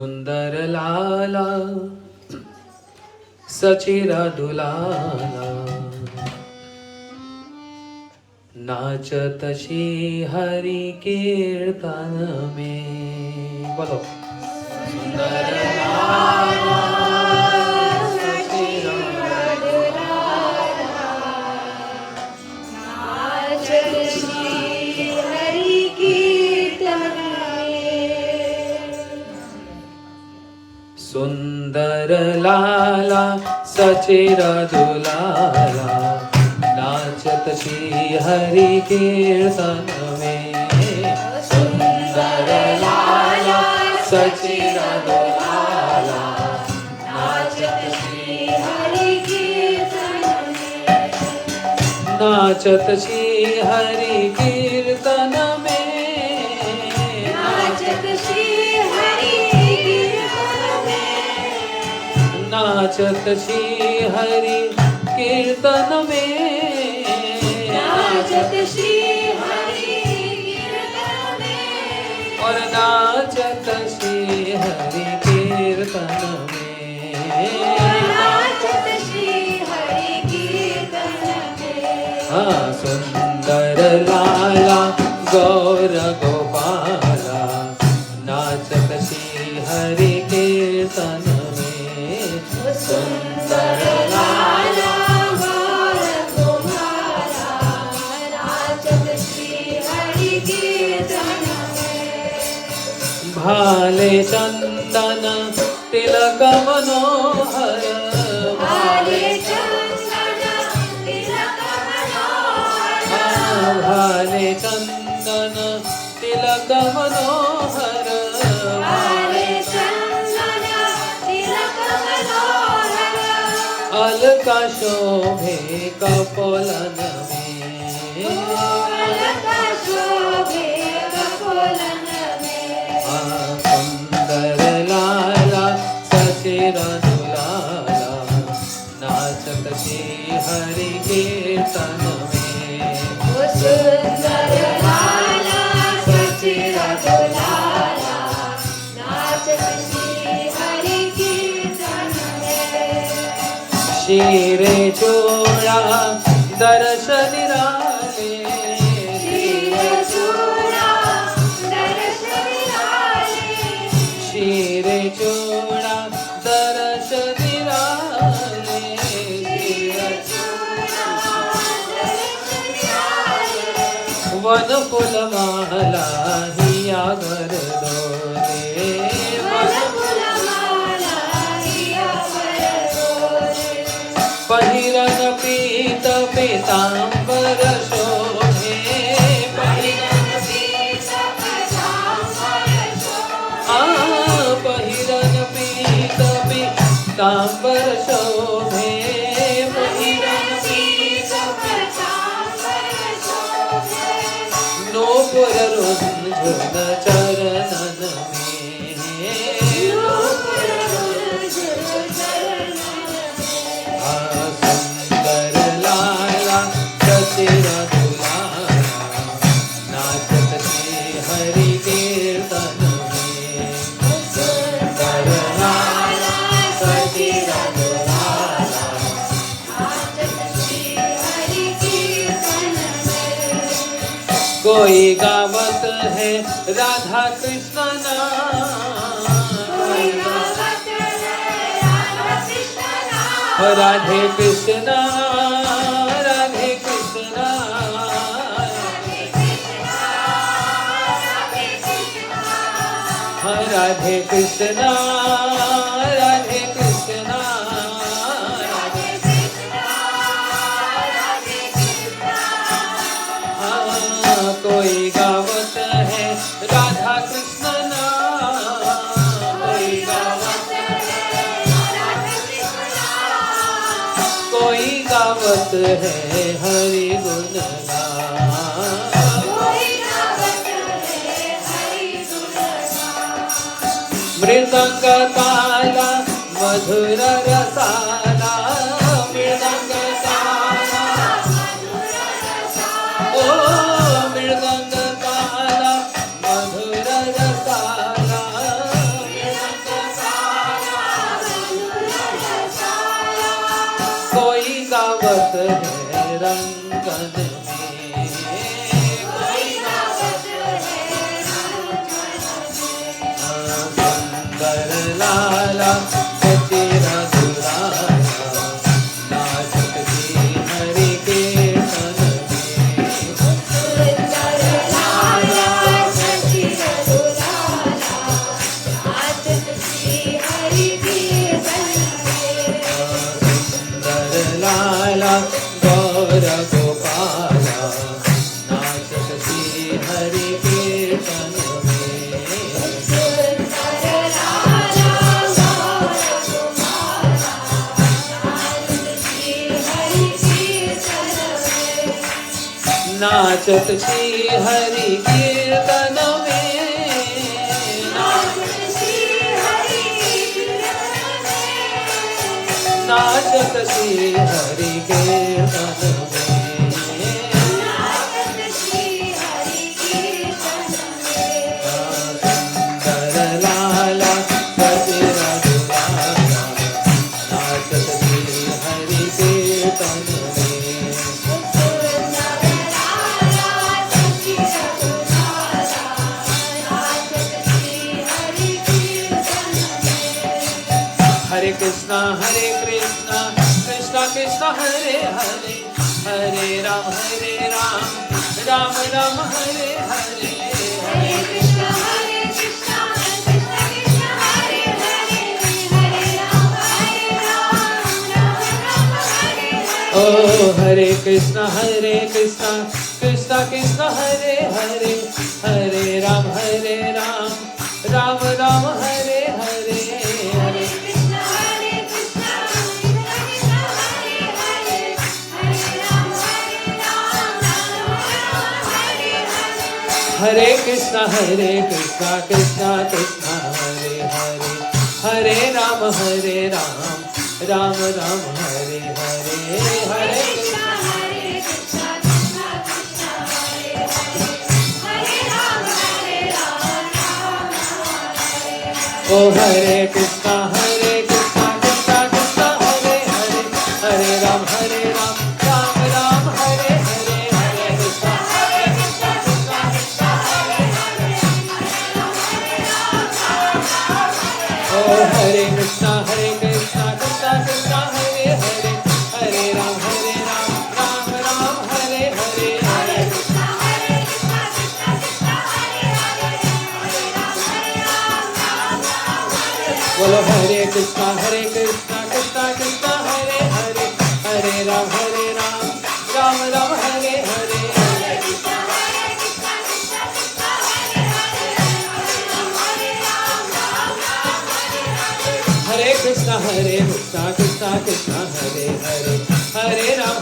सुंदर लाला सचिरा दुलाला नाचत श्री हरि कीर्तन में। बोलो सुंदर लाला सचिरा नाचत श्री हरि कीर्तन में। सुंदर लाला सचिरा दुलाला नाचत श्री हरि कीर्तन में। सुंदर लाला सचिरा दुलाला नाचत श्री हरि कीर्तन में। नाचत श्री हरि कीर्तन में। नाचत श्री हरि कीर्तन में। नाचत श्री हरि कीर्तन में। नाचत श्री हरि कीर्तन में। और नाचत श्री हरि कीर्तन में। नाचत श्री हरि कीर्तन में। हाँ सुंदर लाला गौर गोपाला नाचत श्री हरि कीर्तन में। सुंदर लाला गौर गोपाला नाचत श्री हरि कीर्तन में। भाले चंदन तिलक मनोहर। भाले चंदन तिलक मनोहर। भाले चंदन तिलक मनोहर। भाले चंदन तिलक मनोहर। अलका शोभे कपोलन में। अलका शोभे कपोलन में। सुंदर लाला सचिरा दुलाला नाचत श्री हरि कीर्तन में। सुंदर लाला सचिरा दुलाला नाचत श्री हरि कीर्तन में। शिरे चोड़ा दर्श निराले। शिरे चूड़ा दर्श निराले। शिरे चोड़ा दर्श निराले। शिरे चूड़ा दर्श निराले। वन फुलमाला हिया घर डोले। वन फुलमाला हिया घर डोले। पहिरन पीत पीतांबर शोभे। पहिरन पीत पीतांबर शोभे। पहिरन पीत पीतांबर शोभे। पहिरन पीत पीतांबर शोभे। नूपुर रुंझुन चरणन में। नूपुर रुंझुन चरणन में। सुंदर लाला सचिरा दुलाला नाचत श्री हरि कीर्तन में। सुंदर लाला सचिरा दुलाला नाचत श्री हरि कीर्तन में। कोई गावत है राधा कृष्ण नाम। कोई गावत है राधा कृष्ण नाम। राधे कृष्ण राधे कृष्ण राधे कृष्ण राधे कृष्ण। राधे कृष्ण राधे कृष्ण राधे कृष्ण राधे कृष्ण। कोई गावत है राधा कृष्ण नाम। कोई गावत कोई गावत है हरि गुण गान। मृदंग ताला मधुर रसाला। मृदंग ताला ओ मृदंग ताला मधुर रसाला। आवत है रंगन में, कोई आवत है सुंदर लाला सची रघुराया नाचत जी हरि के तन में, सुंदर लाला सची रघुराया नाचत श्री हरि कीर्तन में, सुंदर लाला गौर गोपाला नाचत जी हरि के तन में, सुंदर लाला गौर कुमारा नाचत श्री हरि कीर्तन में, नाचत श्री हरि कीर्तन में, नाचत श्री हरि कीर्तन में, नाचत श्री हरि कीर्तन में, सुंदर लाला सची रघुराया नाचत श्री हरि कीर्तन में, सुंदर लाला सची रघुराया नाचत श्री हरि कीर्तन में, हरे कृष्णा कृष्णा कृष्णा हरे हरे, हरे राम राम राम हरे हरे, हरे कृष्णा कृष्णा कृष्णा हरे हरे, हरे राम राम राम हरे हरे, ओ हरे कृष्णा कृष्णा कृष्णा हरे हरे, हरे राम राम राम हरे हरे, हरे कृष्णा कृष्णा कृष्णा हरे हरे, हरे राम राम हरे हरे, हरे कृष्णा कृष्णा कृष्णा हरे हरे, हरे राम राम राम हरे हरे, हरे हरे कृष्णा कृष्णा कृष्णा हरे हरे, हरे राम राम हरे हरे, ओ हरे कृष्णा कृष्णा कृष्णा हरे हरे, हरे राम राम राम हरे हरे, हरे कृष्णा कृष्णा कृष्णा हरे हरे, हरे राम ओ हरे कृष्णा कृष्णा हरे हरे, हरे राम राम राम हरे हरे, हरे कृष्णा कृष्णा कृष्णा हरे हरे, हरे राम राम हरे हरे, बोलो हरे कृष्णा कृष्णा हरे हरे, हरे राम राम राम हरे हरे, हरे कृष्णा कृष्णा कृष्णा हरे हरे, हरे राम राम हरे हरे, हरे कृष्णा कृष्णा कृष्णा हरे हरे, हरे राम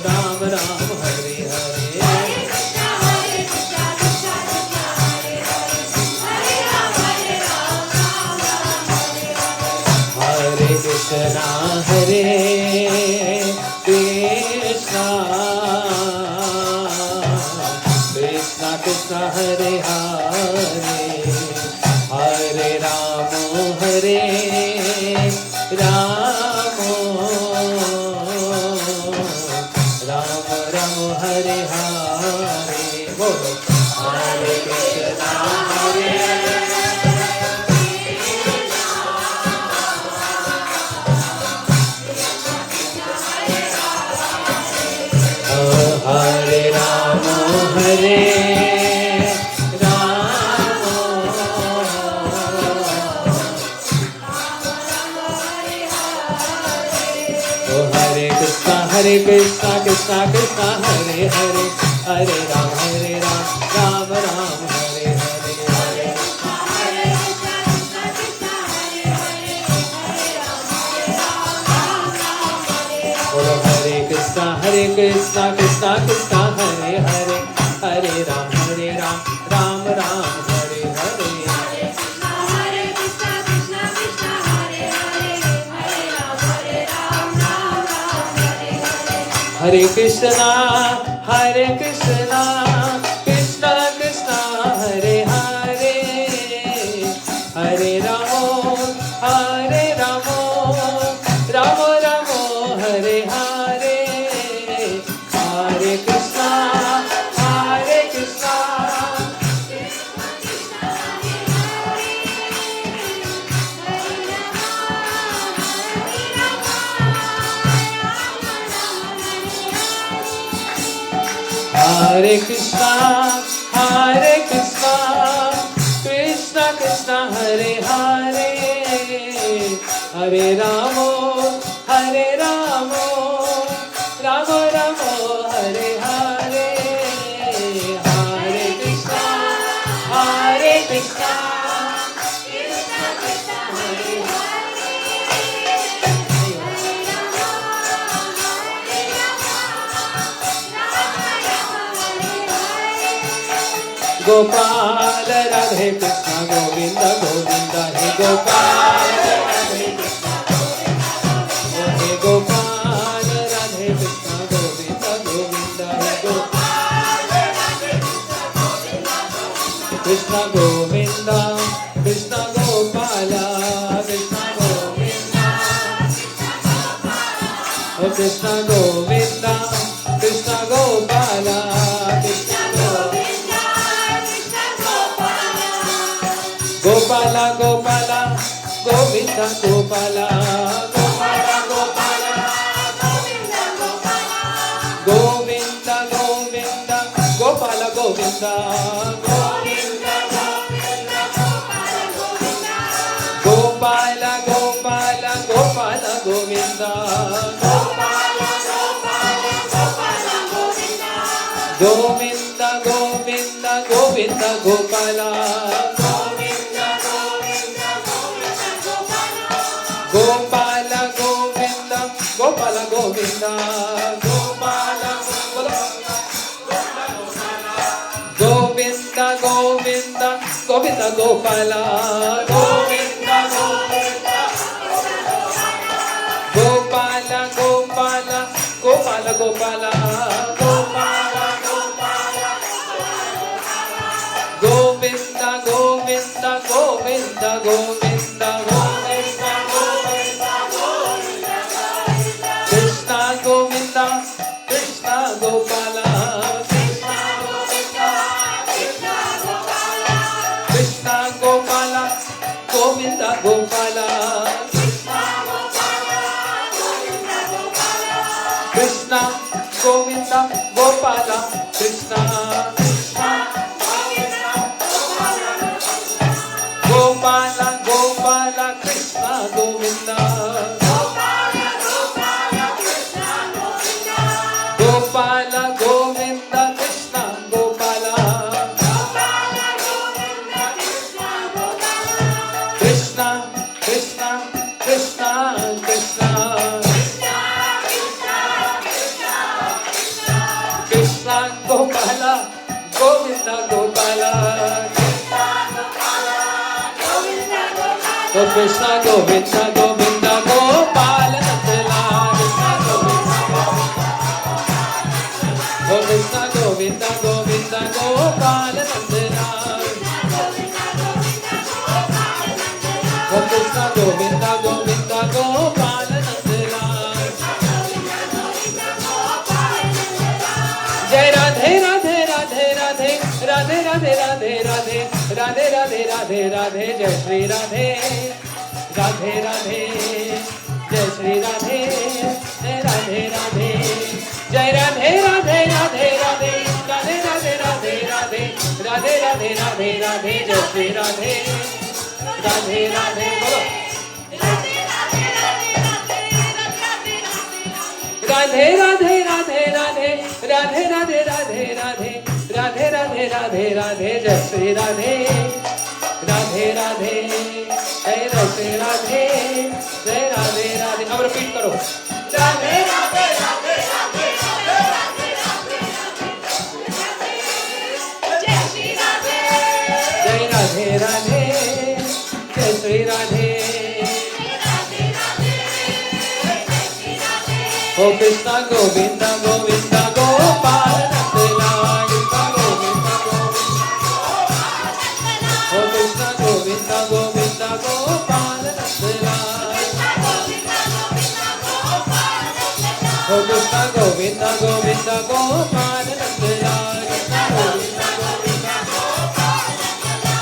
राम राम हरे हरे, हरे कृष्णा कृष्णा कृष्णा हरे हरे, हरे राम राम हरे हरे, हरे कृष्णा कृष्णा कृष्णा हरे हरे, हरे राम राम राम हरे हरे, बोलो हरे कृष्णा हरे राम ओ हरे कृष्णा कृष्णा हरे हरे, हरे राम राम राम हरे हरे, हरे हरे कृष्णा कृष्णा हरे हरे, हरे राम राम हरे हरे, बोलो हरे कृष्णा कृष्णा हरे हरे, हरे राम राम राम हरे हरे, हरे कृष्णा कृष्णा हरे हरे, हरे राम राम हरे हरे, हरे कृष्णा कृष्णा कृष्णा हरे हरे, हरे राम राम राम हरे हरे, Hare Krishna, Krishna Krishna, Hare Hare, Hare Ramo, Ramo Ramo, Hare Hare, Hare Krishna, Krishna Krishna Hare Hare Hare Rama Gopal Radhe Krishna Govinda Govinda He Gopal Radhe Krishna He Gopal Radhe Krishna Govinda Govinda He Gopal Krishna Govinda Krishna Gopala Krishna Govinda Oh Krishna Govinda Krishna Gopala Krishna Gopala Gopala Govinda Gopala Gopala Gopala Govinda Govinda Gopala Govinda Govinda Gopala Gopala Gopala Govinda Govinda Govinda Govinda Gopala Gopala Govinda Gopala Govinda Gopala Govinda Govinda Govinda Gopala Govinda Gopala Gopala Gopala Gopala Govinda Govinda Govinda Govinda Krishna Govinda Krishna Gopala Krishna Gopala Govinda Gopala Krishna Govinda Gopala Krishna Gopala Gopala Krishna Govinda Gopala Govinda Krishna Gopala Krishna Krishna Krishna Krishna Krishna Gopala Govinda Gopala Oh Krishna Govinda Govinda Gopala Oh Krishna Govinda Govinda Gopala Oh Krishna Govinda Govinda Gopala Jai Radhe Radhe Radhe Radhe Radhe Radhe Radhe Radhe Radhe Radhe Radhe Radhe Jai Shri Radhe Radhe Radhe Jai Shri Radhe Radhe Radhe Jai Radhe Radhe Radhe Radhe Radhe Radhe Radhe Radhe Radhe Radhe Radhe Radhe Jai Shri Radhe Radhe Radhe Bolo Radhe Radhe Radhe Radhe Radhe Radhe Radhe Radhe Radhe Radhe Radhe Radhe Jai Shri Radhe Radhe Radhe Jai Shri Radhe Jai Radhe Radhe अब repeat करो Radhe Radhe Radhe Radhe Radhe Jai Shri Radhe Jai Radhe Radhe Jai Shri Radhe Oh Krishna Govinda Govinda Gopala Nandlal Krishna Govinda Govinda Oh Krishna Govinda Govinda Gopala Nandlal Oh Krishna Govinda Govinda Gopala Nandlal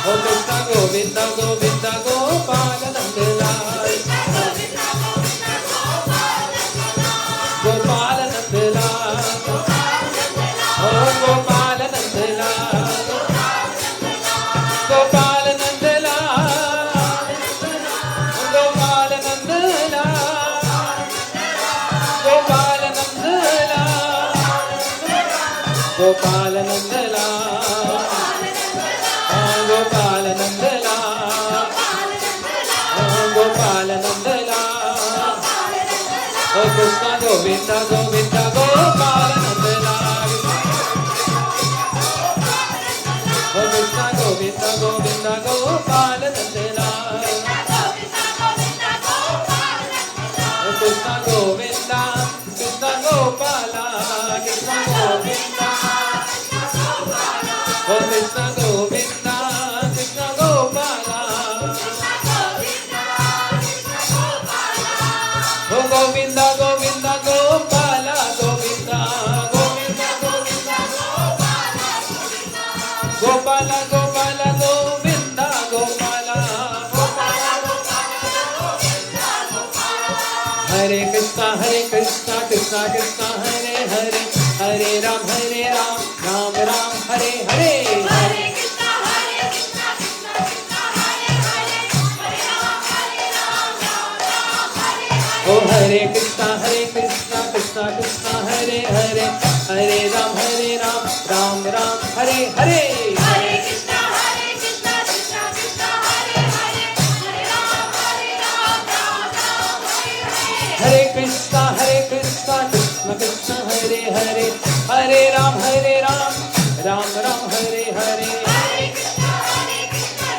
Oh Krishna Govinda Govinda Gopala Nandlal Gopala Nandlal Oh Gopala Gopal Nandlal, Gopal Nandlal, Gopal Nandlal, ओ कृष्ण गोविंद गोविंद गोपाल नंदलाल, ओ कृष्ण गोविंद गोविंद गोपाल नंदलाल, ओ कृष्ण गोविंद कृष्ण गोपाल, कृष्ण गोविंद, ओ कृष्ण गोविंद कृष्ण गोपाल, ओ गोविंद गोविंद गोपाल, गोविंद गोविंद गोविंद गोपाल, गोपाल गोविंद गोपाल, हरे कृष्णा कृष्णा कृष्णा हरे हरे, हरे राम राम राम हरे हरे, हरे कृष्णा कृष्णा कृष्णा हरे हरे, हरे राम राम हरे हरे। ओ हरे कृष्णा कृष्णा कृष्णा हरे हरे, हरे राम राम राम हरे हरे, हरे कृष्णा कृष्णा कृष्णा हरे हरे, हरे राम राम हरे हरे। हरे कृष्णा कृष्णा कृष्णा हरे हरे, हरे राम राम राम हरे हरे, हरे कृष्णा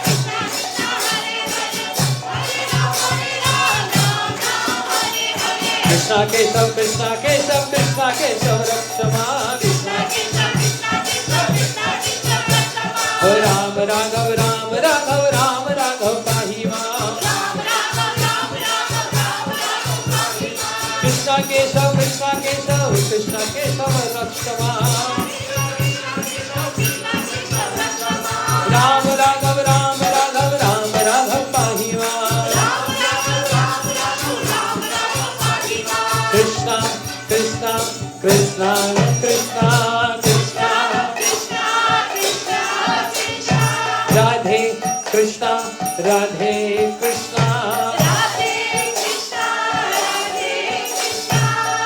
कृष्णा कृष्णा हरे हरे, हरे राम राम हरे हरे। कृष्णा केशव कृष्णा केशव रक्षमा, कृष्णा कृष्णा कृष्णा कृष्णा रक्षमा, हो राम राघव राघव पाहि मां, राम महिमा। कृष्णा केशव कृष्णा केशव रक्षमा, राम राघव पाहि मां, कृष्णा कृष्णा कृष्णा कृष्णा कृष्णा राधे कृष्णा राधे कृष्णा,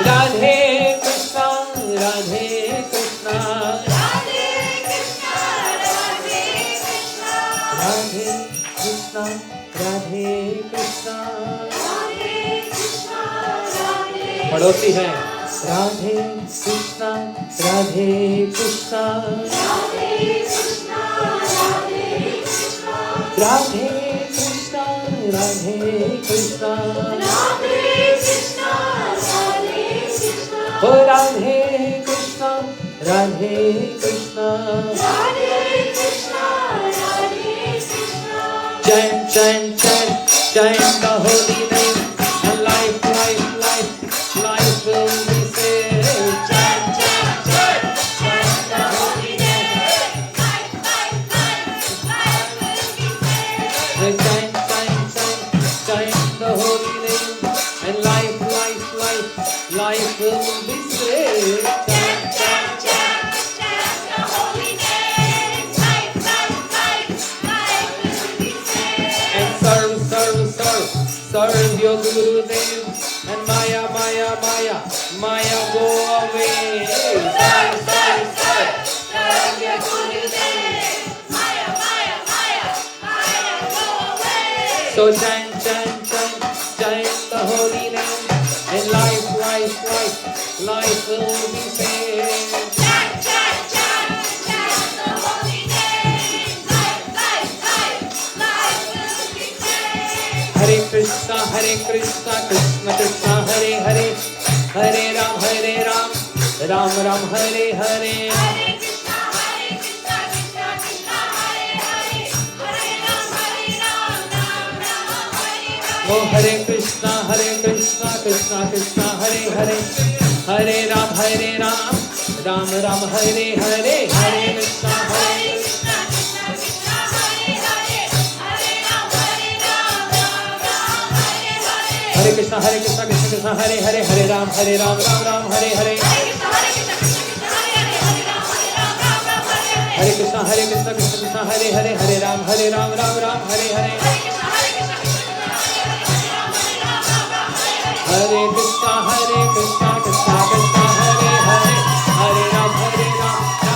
राधे कृष्णा राधे कृष्णा, राधे कृष्णा राधे कृष्णा, पड़ोसी है, राधे कृष्णा राधे कृष्णा, राधे कृष्णा राधे कृष्णा, ओ Radhe Krishna chant the holy name, and life will be saved. Chant the holy name, chant the holy name, and life will be saved. Serve your Guru Dev, and Maya go away. Serve your Guru Dev, Maya go away. So chant the holy name, and life will be saved. Chant the holy name, life will be saved. Hare Krishna, Krishna Krishna, Hare Hare, Hare Ram, Ram Ram, Hare Hare. Hare Krishna, Krishna Krishna, Hare Hare, Hare Ram, Ram Hare Hare. Oh Hare Krishna, Krishna Krishna, Hare Hare, Hare Ram, Ram Ram, Hare Hare. Hare Krishna, Krishna Krishna, Hare Hare, Hare Ram, Ram Hare Hare. Hare Krishna, Krishna Hare Hare, Hare Ram, Ram Hare Hare. Hare Krishna, Krishna Hare Hare, Hare Ram, Ram Hare Hare. Hare Krishna, Krishna Krishna, Hare Hare, Hare Ram, Ram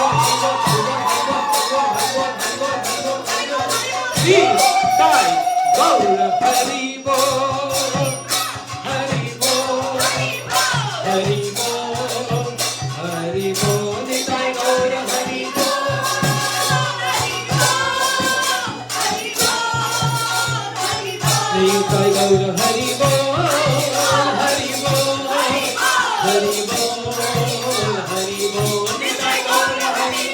Nitai गौर हरि बोल हरि बोल हरि बोल हरि बोल निताई गौर हरि बोल निताई गौर हरि बोल हरि बोल हरि बोल हरि बोल निताई गौर हरि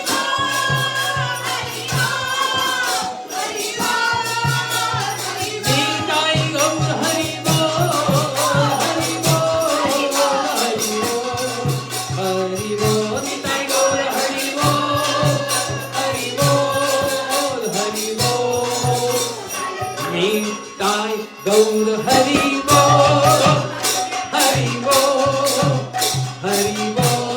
निताई गौर हरि बोल हरि बोल हरि बोल निताई गौर हरि बोल हरि बोल हरि बोल निताई गौर हरि बोल हरि बोल हरि बोल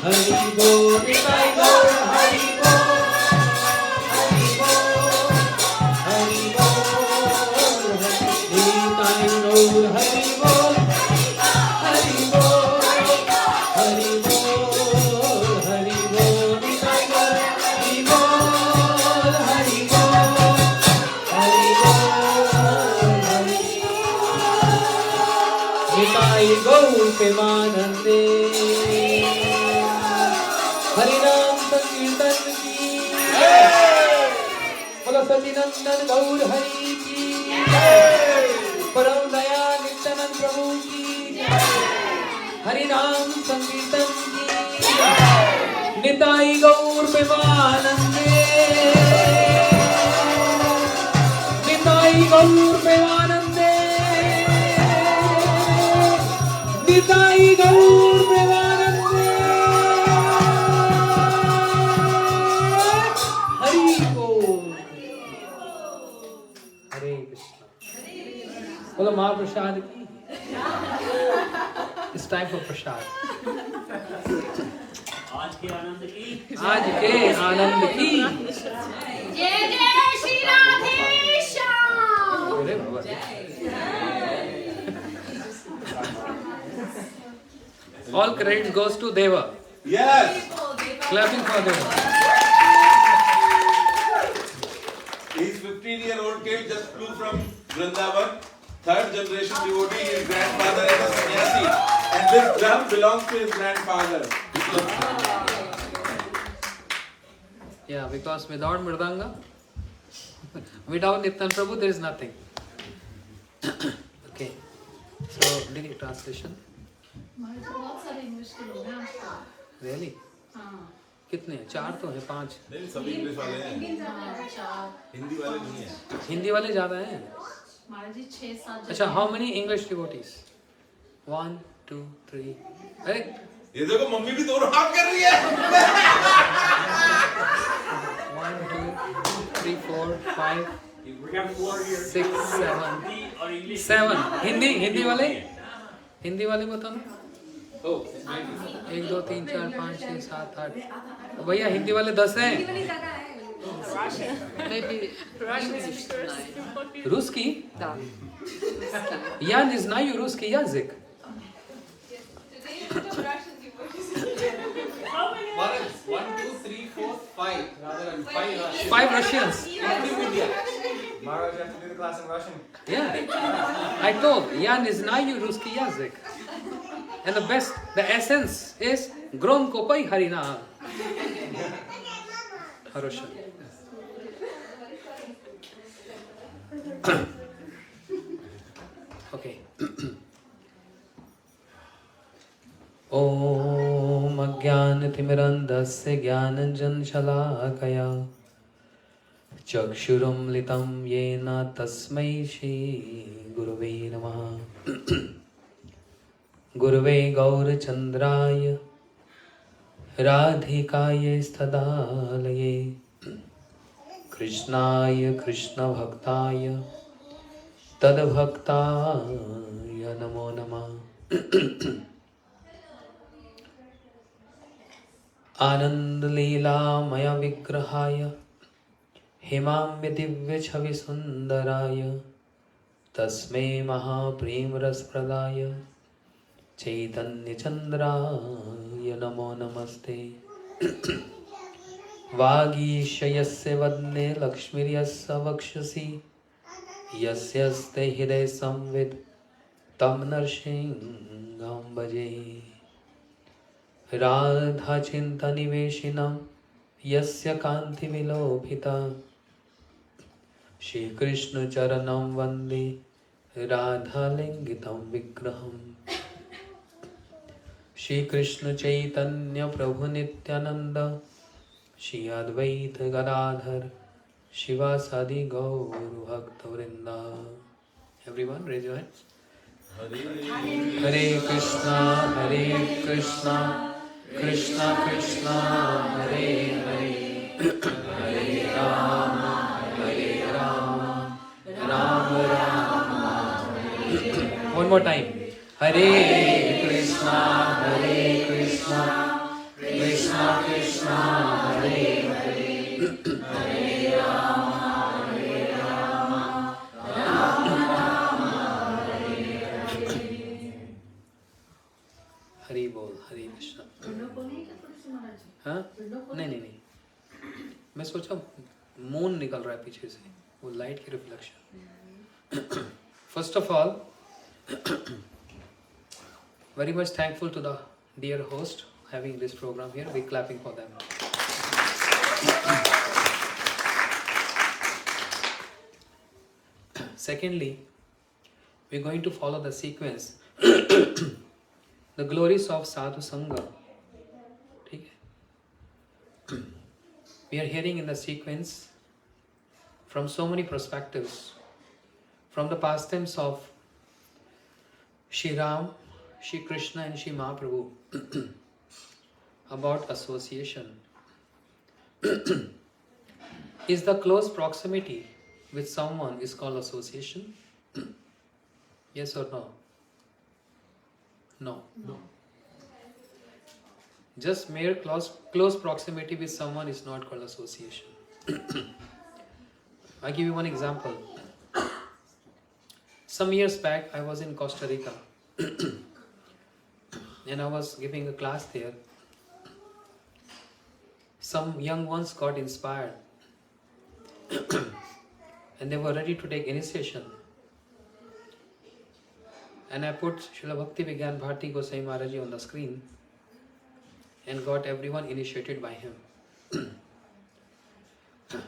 हरि बोल निताई गौर हरि बोल हरि बोल हरि बोल निताई गौर हरि बोल हरि बोल हरि बोल हरि बोल निताई गौर हरि बोल हरि बोल हरि बोल निताई गौर प्रेमानंदे हरि नाम संकीर्तन की बोलो सचिनंदन गौर हरि की परम दया नित्यानंद प्रेमानंद प्रभु की जय। हरि नाम संकीर्तन की जय। निताई गौर प्रेमानंदे, निताई गौर प्रेमानंदे, निताई गौर प्रेमानंदे। हरि बोल। हरे कृष्णा। बोलो महाप्रसाद की। It's time for प्रसाद। आज के आनंद की, आज के आनंद की। जय जय श्री राधे श्याम। अरे बाबा। All credit goes to Deva. Yes. Clapping for Deva. His 15-year-old kid just flew from Vrindavan. Third generation devotee. His grandfather is a sannyasi. And this drum belongs to his grandfather. Yeah, because without Mridanga, without Nityan Prabhu, there is nothing. Okay. So, did you translation? बहुत सारे English के लोग हैं आजकल। Really? हाँ, कितने? 4 तो है, 5. नहीं सभी इंग्लिश वाले हैं, हाँ, चार। हिंदी वाले नहीं हैं। हिंदी वाले ज्यादा हैं. महाराज जी 6-7 अच्छा, how many English devotees? 1, 2, 3. अरे ये देखो मम्मी भी दोनों हाथ कर रही है। 1, 2, 3, 4, 5, we have 4 here. 6, 7. हिंदी और इंग्लिश 7. हिंदी वाले? हिंदी वाले बताओ ना. 1, 2, 3, 4, 5, 6, 7, 8. भैया हिंदी वाले 10 हैं. Русский? Да. Я не знаю русский язык. One, two, three, four, 5. Rather than 5 Russian. 5 Russians. Maharaj, you have to do the class in Russian. Yeah. I told, я не знаю русский язык. And the best, the essence is громко пой Харинам. Хорошо. Okay. ॐ अज्ञानतिमिरन्धस्य ज्ञानञ्जनशलाकया चक्षुरुन्मिलितं येन तस्मै श्रीगुरवे नमः. गुरवे गौरचन्द्राय राधिकाय स्तदालये कृष्णाय कृष्णभक्ताय तद्भक्ताय नमो नमः. आनन्दलीलामय विग्रहाय हेमाम्य दिव्यछविसुन्दराय तस्मै महाप्रेमरसप्रदाय चैतन्यचन्द्राय नमो नमस्ते. वागीशयस्य वदने लक्ष्मीर्यस्य वक्षसि यस्यस्ते हृदये संवित् तं नरसिंहं भजे. राधाचिन्तनिवेशिनं यस्य कान्तिविलोपिता श्रीकृष्णचरणं वन्दे राधालिङ्गितं विग्रहम्. श्रीकृष्णचैतन्यप्रभुनित्यानन्द Shri Advaita Gadadhar शिवासादि गौरभक्तवृन्दा. Everyone raise your hands. Hare Krishna, Krishna Krishna, Hare Hare, Hare Rama, Rama Rama, Hare. One more time. Hare Krishna, Krishna Krishna, Hare Hare, Hare Rama, Hari बोल. हरे कृष्णा. हाँ नहीं मैं सोचा मून निकल रहा है पीछे से, वो लाइट की reflection. First of all very much thankful to the dear host having this program here. We clapping for them. Secondly, we're going to follow the sequence. The glories of Sadhu Sangha. ठीक है? We are hearing in the sequence from so many perspectives, from the pastimes of Shri Ram, Shri Krishna and Shri Mahaprabhu about association. Is the close proximity with someone is called association? Yes or no? No. Just mere close proximity with someone is not called association. I give you one example. Some years back, I was in Costa Rica and I was giving a class there. Some young ones got inspired and they were ready to take initiation. And I put Srila Bhakti Vigyan Bharati Goswami Maharaj on the screen and got everyone initiated by him.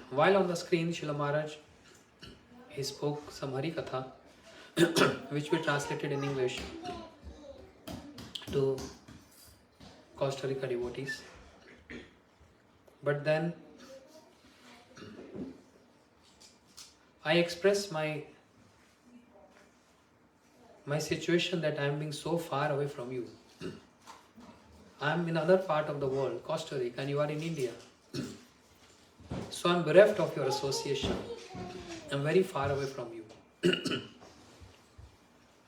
While on the screen, Srila Maharaj, he spoke some Hari Katha, which we translated in English to Costa Rica devotees. But then I expressed my situation that I am being so far away from you. I am in another part of the world, Costa Rica, and you are in India. So I am bereft of your association. I am very far away from you.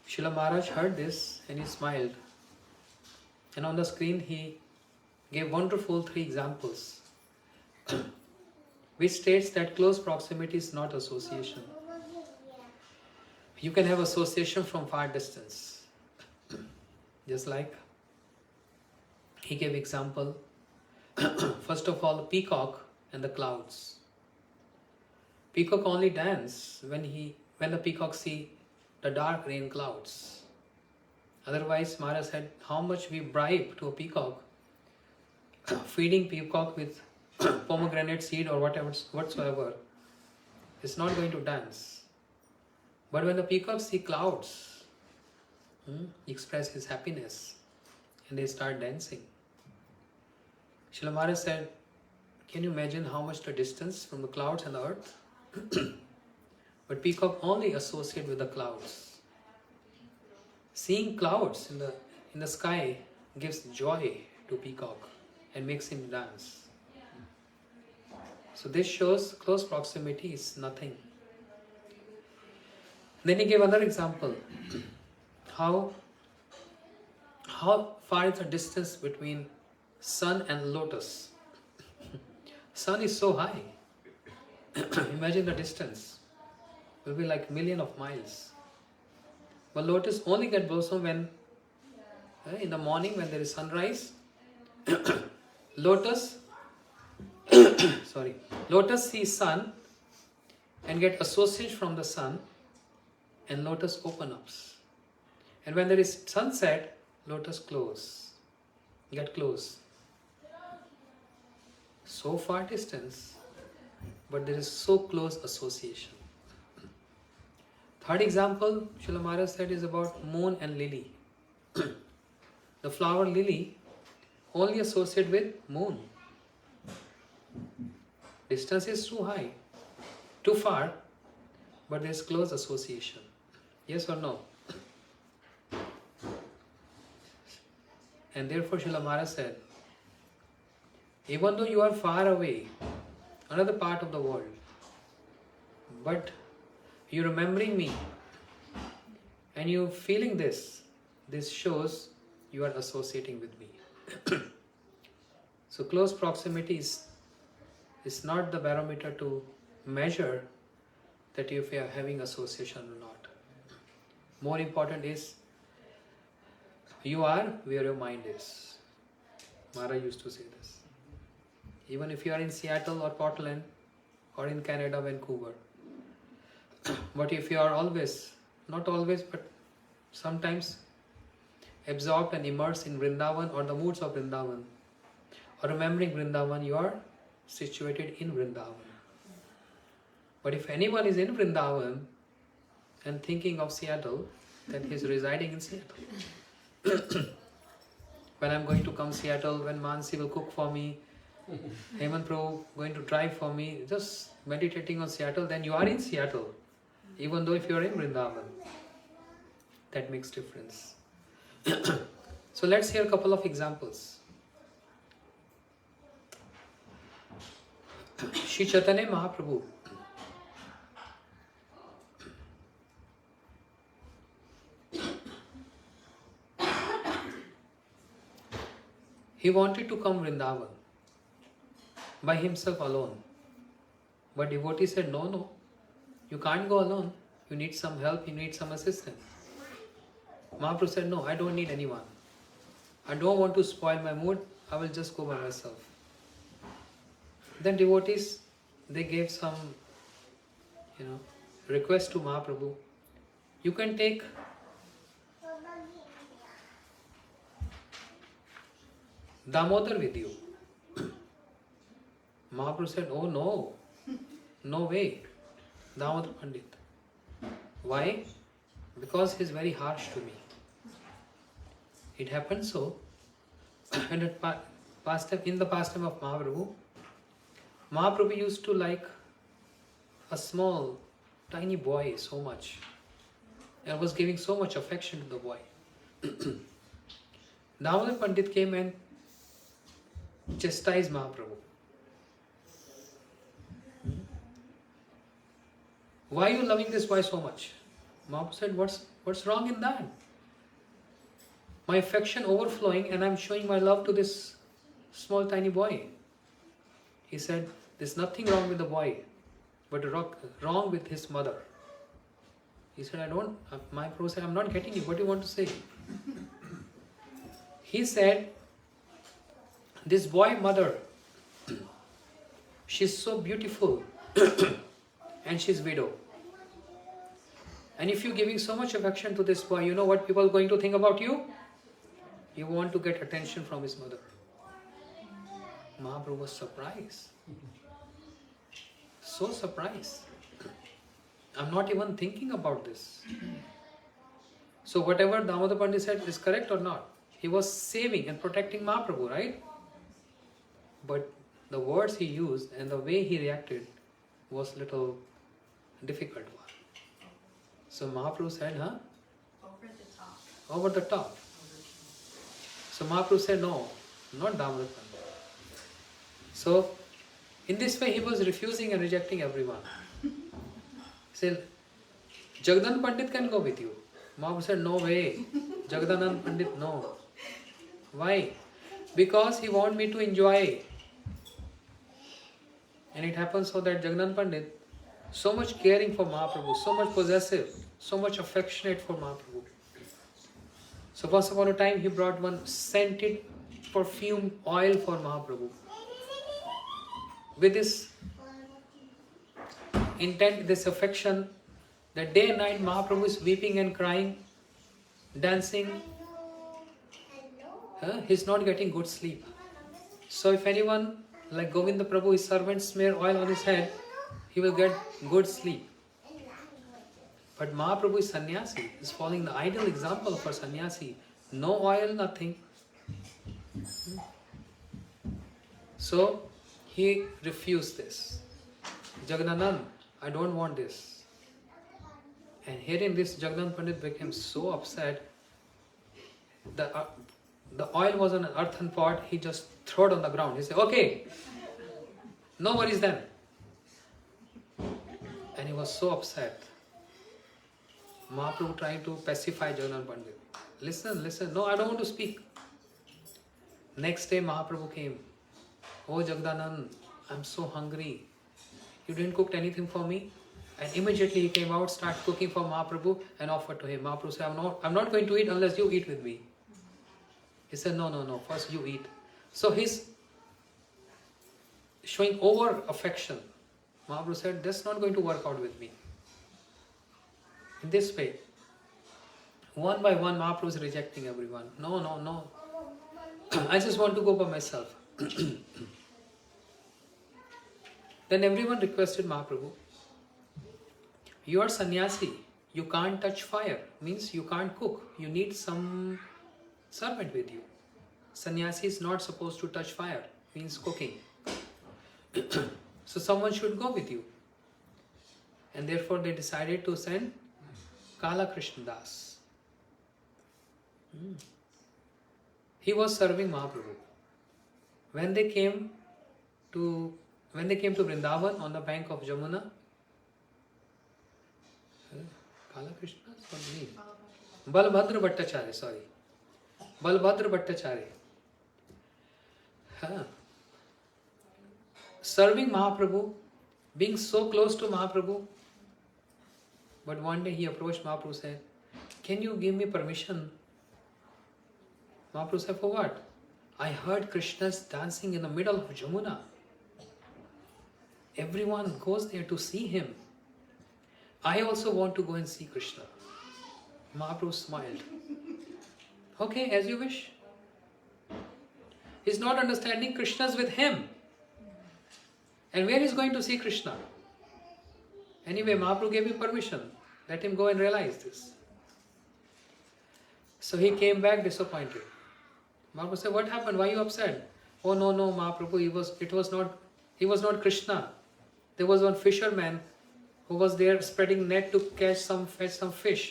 Srila Maharaj heard this and he smiled. And on the screen he gave wonderful 3 examples which states that close proximity is not association. You can have association from far distance. Just like he gave example, first of all, peacock and the clouds. Peacock only dance when the peacock see the dark rain clouds. Otherwise, Maharaj said, how much we bribe to a peacock, feeding peacock with pomegranate seed or whatsoever, it's not going to dance. But when the peacock see clouds, he express his happiness and they start dancing. Srila Maharaj said, can you imagine how much the distance from the clouds and the earth? But peacock only associate with the clouds. Seeing clouds in the sky gives joy to peacock and makes him dance. So this shows close proximity is nothing. Then he gave another example. How far is the distance between sun and lotus? Sun is so high. Imagine the distance. It will be like million of miles. But lotus only get blossom when, in the morning when there is sunrise, lotus sees sun and get association from the sun and lotus open up. And when there is sunset, lotus get close. So far distance, but there is so close association. Third example, Srila Maharaj said, is about moon and lily. The flower lily only associate with moon. Distance is too high, too far, but there is close association. Yes or no? And therefore Srila Maharaj said, even though you are far away, another part of the world, but you remembering me and you feeling this shows you are associating with me. So close proximity is not the barometer to measure that if you are having association or not. More important is you are where your mind is. Maharaj used to say this. Even if you are in Seattle or Portland or in Canada, Vancouver. But if you are always, not always, but sometimes absorbed and immersed in Vrindavan or the moods of Vrindavan, or remembering Vrindavan, you are situated in Vrindavan. But if anyone is in Vrindavan and thinking of Seattle, Then he's residing in Seattle. When I'm going to come Seattle, when Mansi will cook for me, Hemant Prabhu going to drive for me, just meditating on Seattle, then you are in Seattle. Even though if you are in Vrindavan. That makes difference. So let's hear a couple of examples. Shri Chaitanya Mahaprabhu. He wanted to come Vrindavan by himself alone. But devotee said, no, you can't go alone. You need some help, you need some assistance. Mahaprabhu said, no, I don't need anyone. I don't want to spoil my mood, I will just go by myself. Then devotees, they gave some, request to Mahaprabhu. You can take Damodar with you. Mahaprabhu said, oh no way, Damodar Pandit. Why? Because he is very harsh to me. It happened so, and in the pastime of Mahaprabhu, Mahaprabhu used to like a small, tiny boy so much, and was giving so much affection to the boy. Damodar Pandit came and chastised Mahaprabhu. Why are you loving this boy so much? Mahaprabhu said, what's wrong in that? My affection overflowing and I'm showing my love to this small tiny boy. He said, there's nothing wrong with the boy, but wrong with his mother. He said, Mahaprabhu said, I'm not getting you. What do you want to say? He said, this boy mother, she's so beautiful and she's widow. And if you're giving so much affection to this boy, you know what people are going to think about you? You want to get attention from his mother. Mahaprabhu was surprised. So surprised. I'm not even thinking about this. So whatever Damodar Pandit said is correct or not? He was saving and protecting Mahaprabhu, right? But the words he used and the way he reacted was little difficult one. So Mahaprabhu said, Over the top. So Mahaprabhu said, no, not Damodar Pandit. So in this way he was refusing and rejecting everyone. He said, Jagdanand Pandit can go with you. Mahaprabhu said, no way. Jagdanand Pandit, no. Why? Because he wants me to enjoy. And it happens so that Jagdanand Pandit, so much caring for Mahaprabhu, so much possessive, so much affectionate for Mahaprabhu. So once upon a time he brought one scented perfume oil for Mahaprabhu. With this intent, this affection, that day and night Mahaprabhu is weeping and crying, dancing. He's not getting good sleep. So if anyone like Govinda Prabhu, his servant, smear oil on his head, he will get good sleep. But Mahaprabhu is sannyasi, is following the ideal example for sannyasi. No oil, nothing. So he refused this. Jagdanand, I don't want this. And hearing this, Jagdanand Pandit became so upset. The oil was on an earthen pot, he just threw it on the ground. He said, okay, no worries then. And he was so upset. Mahaprabhu trying to pacify Jagdanand Pandit. Listen, no, I don't want to speak. Next day Mahaprabhu came. Oh Jagdanand, I'm so hungry. You didn't cook anything for me? And immediately he came out, started cooking for Mahaprabhu and offered to him. Mahaprabhu said, I'm not going to eat unless you eat with me. He said, no, first you eat. So he's showing over affection. Mahaprabhu said, that's not going to work out with me. In this way, one by one Mahaprabhu is rejecting everyone. No. I just want to go by myself. Then everyone requested Mahaprabhu, you are sannyasi, you can't touch fire, means you can't cook. You need some servant with you. Sannyasi is not supposed to touch fire, means cooking. So someone should go with you. And therefore they decided to send Kala Krishna Das. He was serving Mahaprabhu. When they came to Vrindavan on the bank of Jamuna, Kala Krishna or me? Balbhadra Bhattacharya, sorry. Balbhadra Bhattacharya. Serving Mahaprabhu, being so close to Mahaprabhu. But one day he approached Mahaprabhu and said, "Can you give me permission?" Mahaprabhu said, "For what?" "I heard Krishna's dancing in the middle of Jamuna. Everyone goes there to see him. I also want to go and see Krishna." Mahaprabhu smiled. "Okay, as you wish." He's not understanding Krishna's with him. And where is going to see Krishna? Anyway, Mahaprabhu gave him permission. Let him go and realize this. So he came back disappointed. Mahaprabhu said, "What happened? Why are you upset?" "Oh no, Mahaprabhu, he was not Krishna. There was one fisherman who was there spreading net to catch some fish,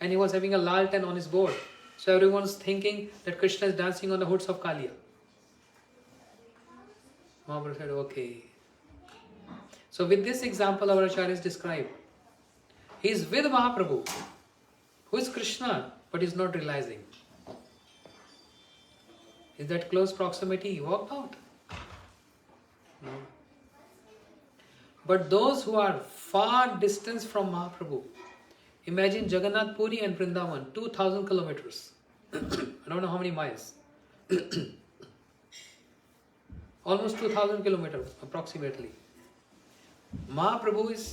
and he was having a laltan on his board. So everyone's thinking that Krishna is dancing on the hoods of Kaliya." Mahaprabhu said, "Okay." So with this example, our acharyas describe, he is with Mahaprabhu, who is Krishna, but is not realizing. Is that close proximity? He walked out. No. But those who are far distance from Mahaprabhu, imagine Jagannath Puri and Vrindavan, 2000 kilometers. I don't know how many miles. Almost 2000 kilometers approximately. Mahaprabhu is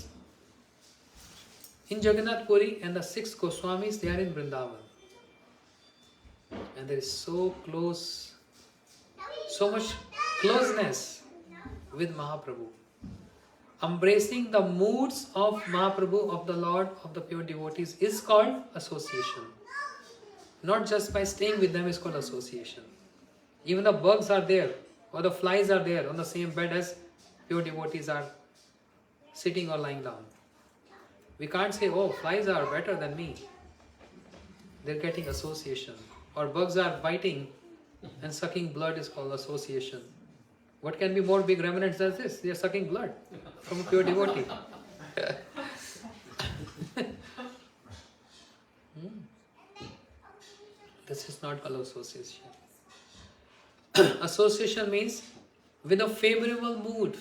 in Jagannath Puri and the 6 Goswamis, they are in Vrindavan. And there is so much closeness with Mahaprabhu. Embracing the moods of Mahaprabhu, of the Lord, of the pure devotees is called association. Not just by staying with them is called association. Even the bugs are there, or the flies are there on the same bed as pure devotees are sitting or lying down. We can't say, "Oh, flies are better than me." They're getting association. Or bugs are biting and sucking blood is called association. What can be more big remnants than this? They are sucking blood from a pure devotee. This is not called association. Association means with a favorable mood,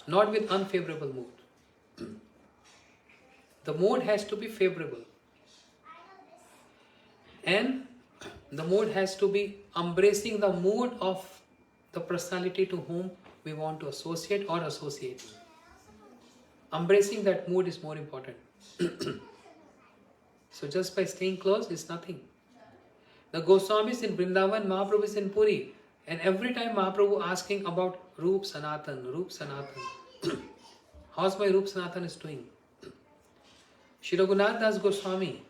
not with unfavorable mood. The mood has to be favorable. And the mood has to be embracing the mood of the personality to whom we want to associate or associate. Embracing that mood is more important. So just by staying close is nothing. The Goswamis in Vrindavan, Mahaprabhu is in Puri. And every time Mahaprabhu asking about Roop Sanatan, Roop Sanatan. How's my Roop Sanatan is doing? Shri Raghunath Das Goswami,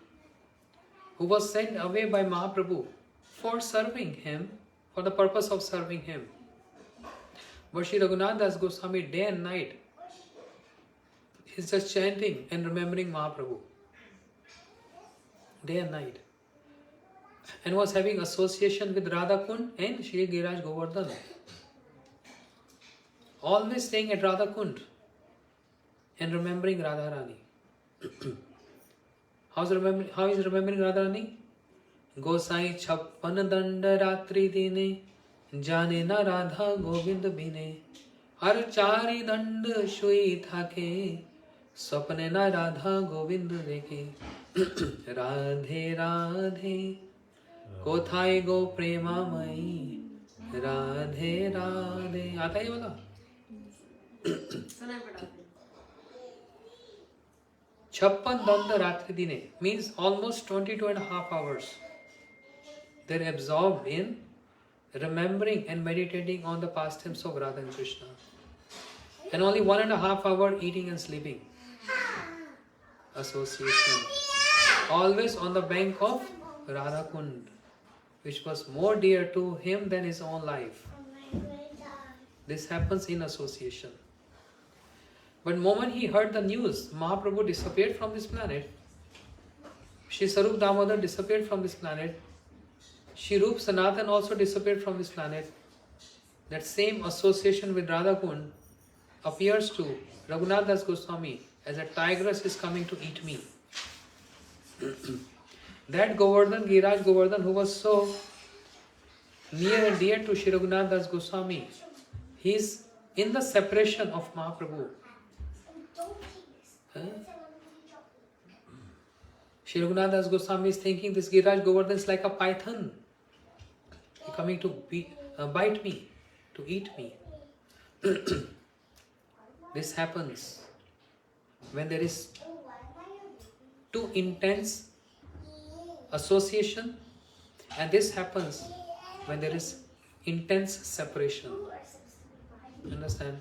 who was sent away by Mahaprabhu for serving him, for the purpose of serving him. But Shri Raghunath Das Goswami, day and night, is just chanting and remembering Mahaprabhu. Day and night. And was having association with Radha Kund and Shri Giriraj Govardhan. Always staying at Radha Kund and remembering Radharani. How is remembering Radharani? Gosai chappan danda ratri dine, jane na Radha Govind bine, har chari dand shui thake, sapne na Radha Govind dekhe. Radhe Radhe, कोथाई गो प्रेमामयी, राधे राधे. आता है ये वाला? 56 danda ratri dine means almost 22.5 hours. They're absorbed in remembering and meditating on the pastimes of Radha and Krishna. And only 1.5 hour eating and sleeping. association. Always on the bank of Radha Kund, which was more dear to him than his own life. This happens in association. But the moment he heard the news, Mahaprabhu disappeared from this planet. Shri Sarup Damodar disappeared from this planet. Shri Rup Sanatan also disappeared from this planet. That same association with Radha Kund appears to Raghunath Das Goswami as a tigress is coming to eat me. That Govardhan, Giraj Govardhan, who was so near and dear to Shri Raghunath Das Goswami, he is in the separation of Mahaprabhu. Shri Raghunath Das Goswami is thinking this Giraj Govardhan is like a python. He coming to bite me, to eat me. This happens when there is too intense association, and this happens when there is intense separation. Understand?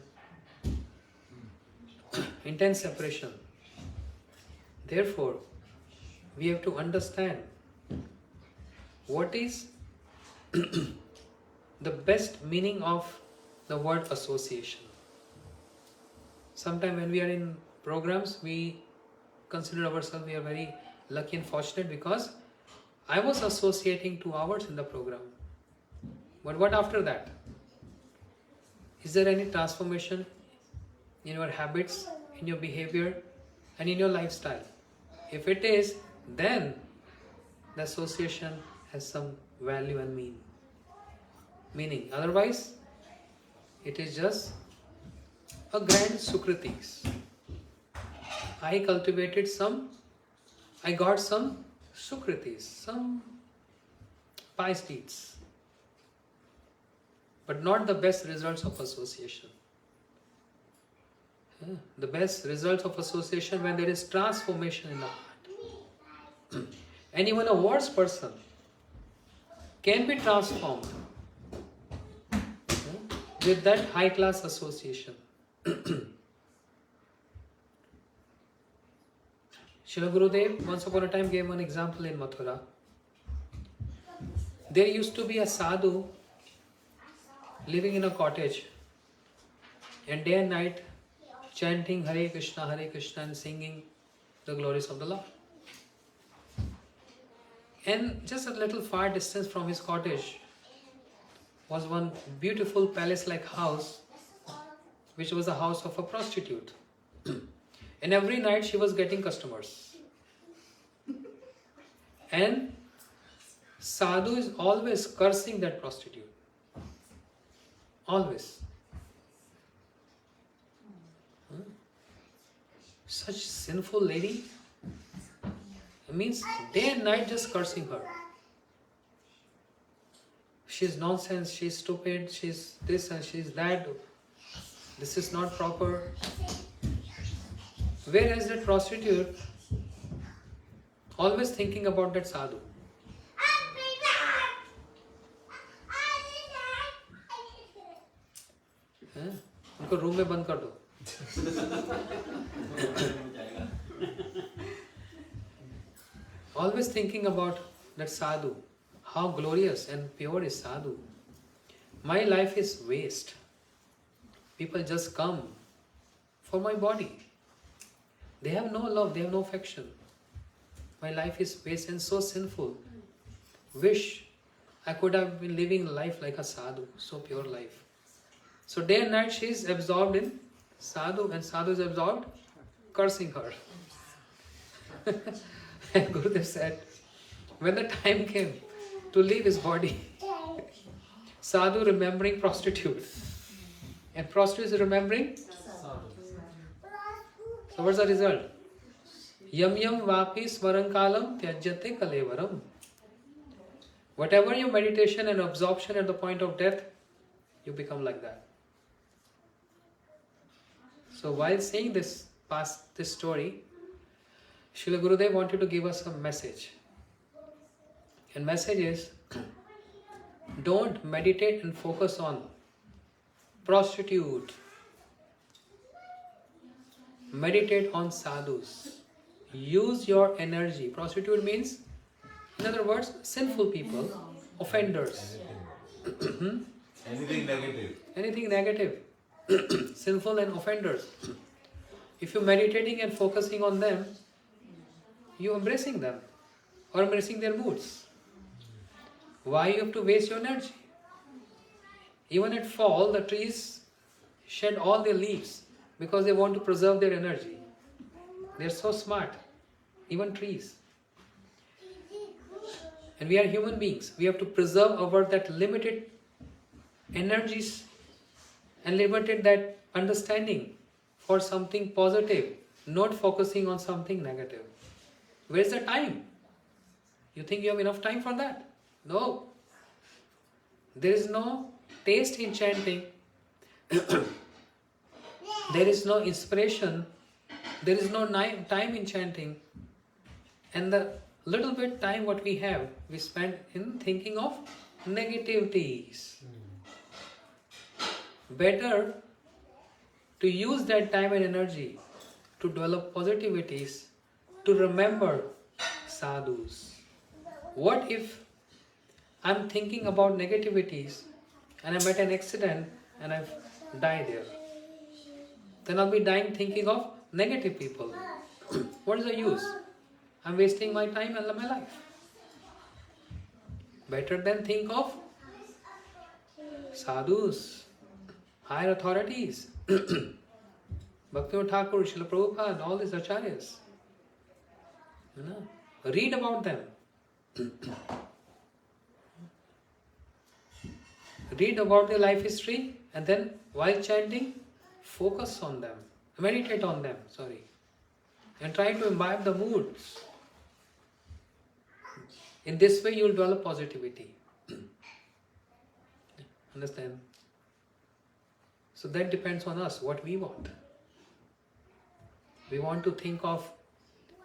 Intense separation. Therefore, we have to understand what is the best meaning of the word association. Sometimes when we are in programs, we consider ourselves we are very lucky and fortunate because I was associating 2 hours in the program. But what after that? Is there any transformation in your habits, in your behavior, and in your lifestyle? If it is, then the association has some value and meaning. Otherwise, it is just a grand sukritis. I got some sukritis, some pious deeds, but not the best results of association. The best results of association when there is transformation in the heart. And even a worse person can be transformed with that high class association. Srila Gurudev once upon a time gave one example in Mathura. There used to be a sadhu living in a cottage, and day and night chanting Hare Krishna and singing the glories of the Lord. And just a little far distance from his cottage was one beautiful palace-like house, which was the house of a prostitute. And every night she was getting customers. And sadhu is always cursing that prostitute. Always. Such sinful lady. It means day and night just cursing her. She's nonsense, she's stupid, she's this and she's that. This is not proper. Whereas that prostitute always thinking about that sadhu. उनको room में बंद कर दो. Always thinking about that sadhu. How glorious and pure is sadhu. My life is waste. People just come for my body. They have no love, they have no affection. My life is waste and so sinful. Wish I could have been living life like a sadhu, so pure life. So day and night she is absorbed in sadhu, and sadhu is absorbed cursing her. And Gurudev said, when the time came to leave his body, sadhu remembering prostitute, and prostitute is remembering. So what's the result? Yam yam vapi smarankalam tyajyate kalevaram. Whatever your meditation and absorption at the point of death, you become like that. So while saying this story, Srila Gurudev wanted to give us a message. And message is, don't meditate and focus on prostitute. Meditate on sadhus. use your energy. Prostitute means, in other words, sinful people, offenders. Anything negative. Anything negative, sinful and offenders. If you're meditating and focusing on them, you're embracing them or embracing their moods. Why you have to waste your energy? Even at fall, the trees shed all their leaves because they want to preserve their energy. They're so smart, even trees. And we are human beings. We have to preserve our that limited energies and limited that understanding for something positive, not focusing on something negative. Where's the time? You think you have enough time for that? No. There is no taste in chanting. There is no inspiration. There is no time in chanting. And the little bit time what we have, we spend in thinking of negativities. Better to use that time and energy to develop positivities, to remember sadhus. What if I'm thinking about negativities and I'm at an accident and I've died there? Then I'll be dying thinking of negative people. What is the use? I'm wasting my time and my life. Better than think of sadhus, higher authorities, Bhaktivinoda Thakur, Srila Prabhupada, all these acharyas. Read about them. Read about their life history and then while chanting, focus on them. Meditate on them, and try to imbibe the moods. In this way you will develop positivity. Understand? So that depends on us, what we want. We want to think of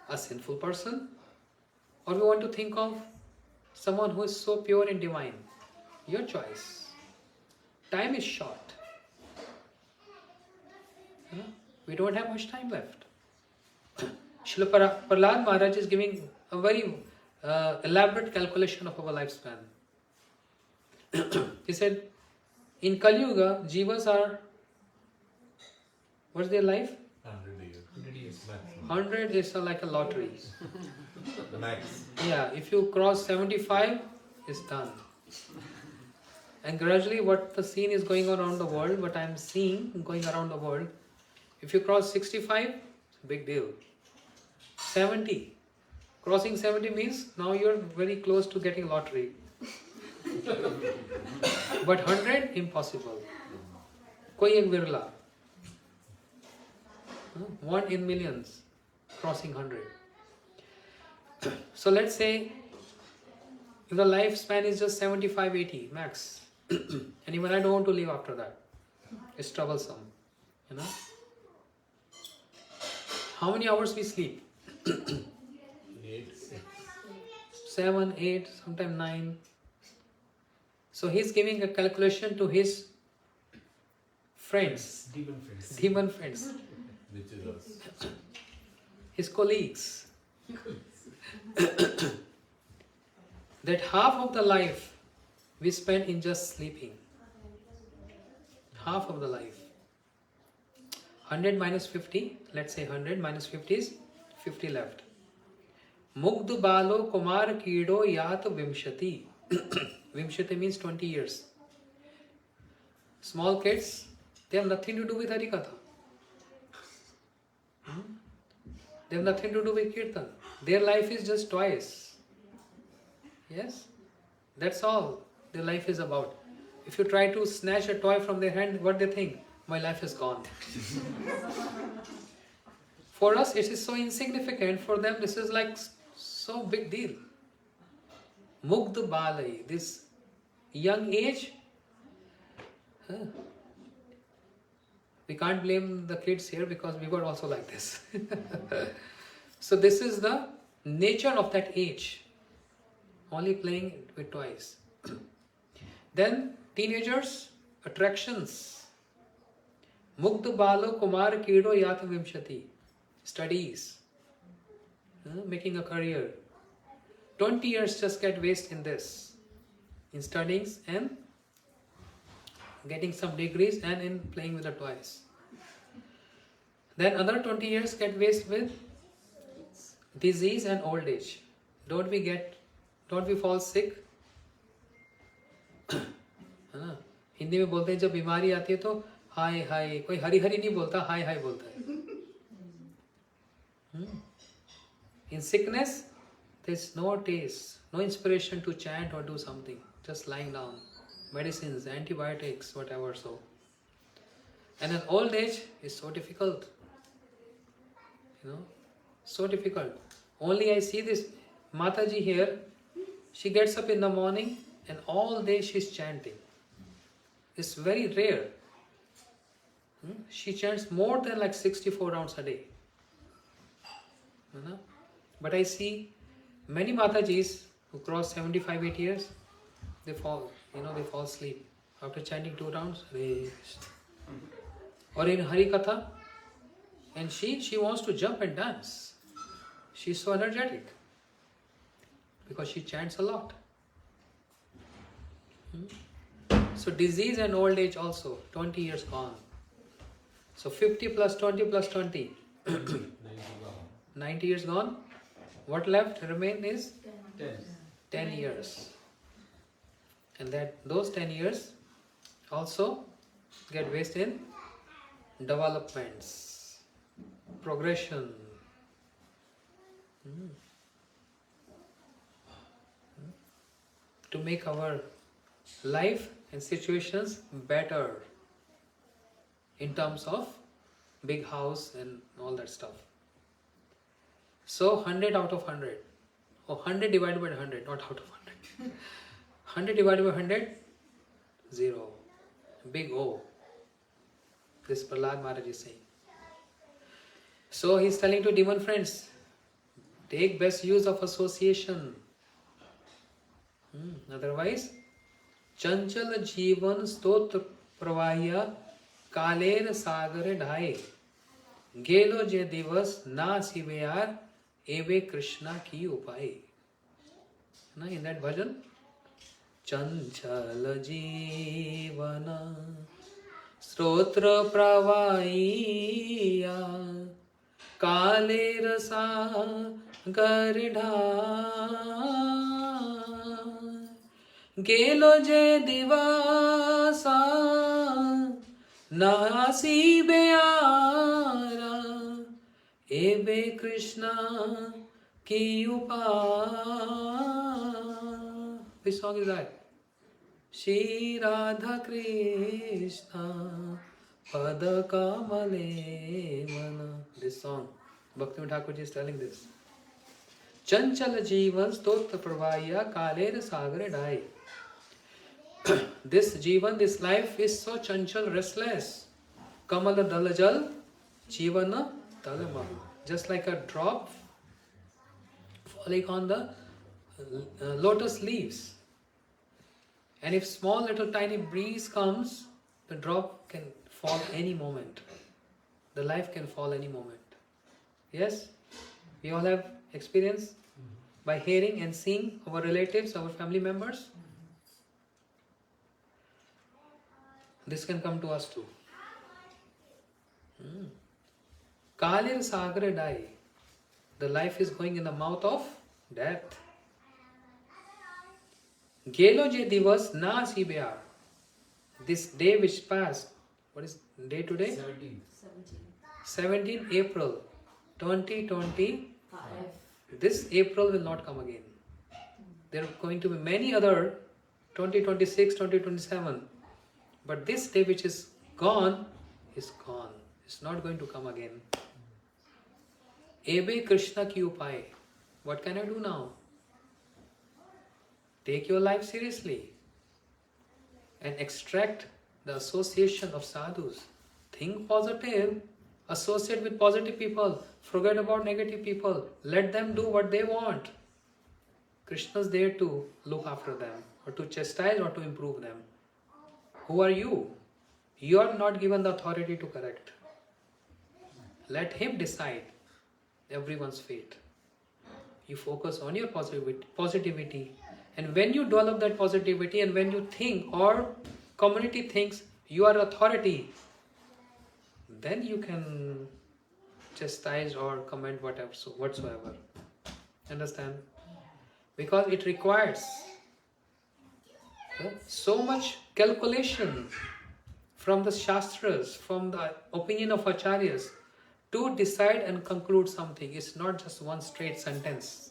a sinful person, or we want to think of someone who is so pure and divine. Your choice. Time is short. We don't have much time left. Srila Prahlad Maharaj is giving a very elaborate calculation of our lifespan. He said, in Kali Yuga, jivas are, what's their life? 100 years. 100 is like a lottery. Max. Yeah, if you cross 75, it's done. And gradually what the scene is going on around the world, what I'm seeing going around the world, if you cross 65, it's a big deal. 70. Crossing 70 means now you're very close to getting lottery. But 100, impossible. Koi ek virla. 1 in millions crossing 100. So let's say if the lifespan is just 75, 80 max. And even I don't want to live after that. It's troublesome. How many hours we sleep? 7, 8, sometimes 9. So he's giving a calculation to his friends, demon friends, Which is us. his colleagues, that half of the life we spend in just sleeping. Half of the life. 100 minus 50, let's say 100 minus 50 is 50 left. Mugdh balo kumar kido yat vimshati. Vimshati means 20 years. Small kids, they have nothing to do with Harikatha. They have nothing to do with Kirtan. Their life is just toys. Yes? That's all their life is about. If you try to snatch a toy from their hand, what they think? My life is gone. For us, it is so insignificant. For them, this is like so big deal. Mugdh balai, this young age. We can't blame the kids here because we were also like this. So this is the nature of that age. Only playing with toys. Then teenagers, attractions. Mugdh balo kumar kido yat vimshati. Studies. making a career. 20 years just get wasted in this, in studies and getting some degrees and in playing with the toys. Then another 20 years get wasted with disease and old age. Don't we fall sick? Hindi में बोलते हैं जब बीमारी आती है तो हाय हाय, कोई हरी हरी नहीं बोलता, हाय हाय बोलता है. In sickness, there's no taste, no inspiration to chant or do something. Just lying down, medicines, antibiotics, whatever. So, and in old age is so difficult. So difficult. Only I see this Mataji here. She gets up in the morning and all day she's chanting. It's very rare. She chants more than like 64 rounds a day. But I see many Matajis who cross 75, 8 years, they fall asleep after chanting 2 rounds. Or in Hari Katha, and she wants to jump and dance. She's so energetic because she chants a lot. So disease and old age also, 20 years gone. So 50 plus 20 plus 20, 90 years gone. What left remain is 10 years. And those 10 years also get wasted in developments, progression. To make our life and situations better in terms of big house and all that stuff. So 100 out of 100. Or 100 divided by 100, not out of 100. 100 divided by 100, 0. Big O. This Prahlad Maharaj is saying. So he is telling to demon friends, take best use of association. Otherwise, Chanchal Jeevan Stotra Pravahya Kaler Sagar Dhai Gelo Je Divas Na Sivayar Eve Krishna Ki Upai. In that bhajan, Chanchal Jeevana Stotra Pravahya Kaler Sagar Dhai Gelo je divasa nasi beara ebe Krishna ki upa. Which song is that? Shri Radha Krishna Pada Kamale Mana. This song, Bhaktivinoda Thakur ji is telling this. Chanchal Jeevan Stotra Pravahya Kaler Sagar Dhai. This Jeevan, this life is so chanchal, restless. Kamala Dalajal Jeevana Dalama. Just like a drop falling on the lotus leaves. And if small little tiny breeze comes, the drop can fall any moment. The life can fall any moment. Yes? We all have experience by hearing and seeing our relatives, our family members. This can come to us too. Kalir Sagar Dhai. The life is going in the mouth of death. Gelo je divas na sibeyar. This day which passed, what is day today? 17 April 2025. This April will not come again. There are going to be many other 2026, 2027. But this day which is gone, is gone. It's not going to come again. Ebe Krishna ki upai. What can I do now? Take your life seriously and extract the association of sadhus. Think positive. Associate with positive people. Forget about negative people. Let them do what they want. Krishna is there to look after them, or to chastise, or to improve them. Who are you? You are not given the authority to correct. Let him decide everyone's fate. You focus on your positivity. And when you develop that positivity, and when you think or community thinks you are authority, then you can chastise or comment whatsoever. Understand? Because it requires so much calculation from the Shastras, from the opinion of Acharyas, to decide and conclude something. It's not just one straight sentence.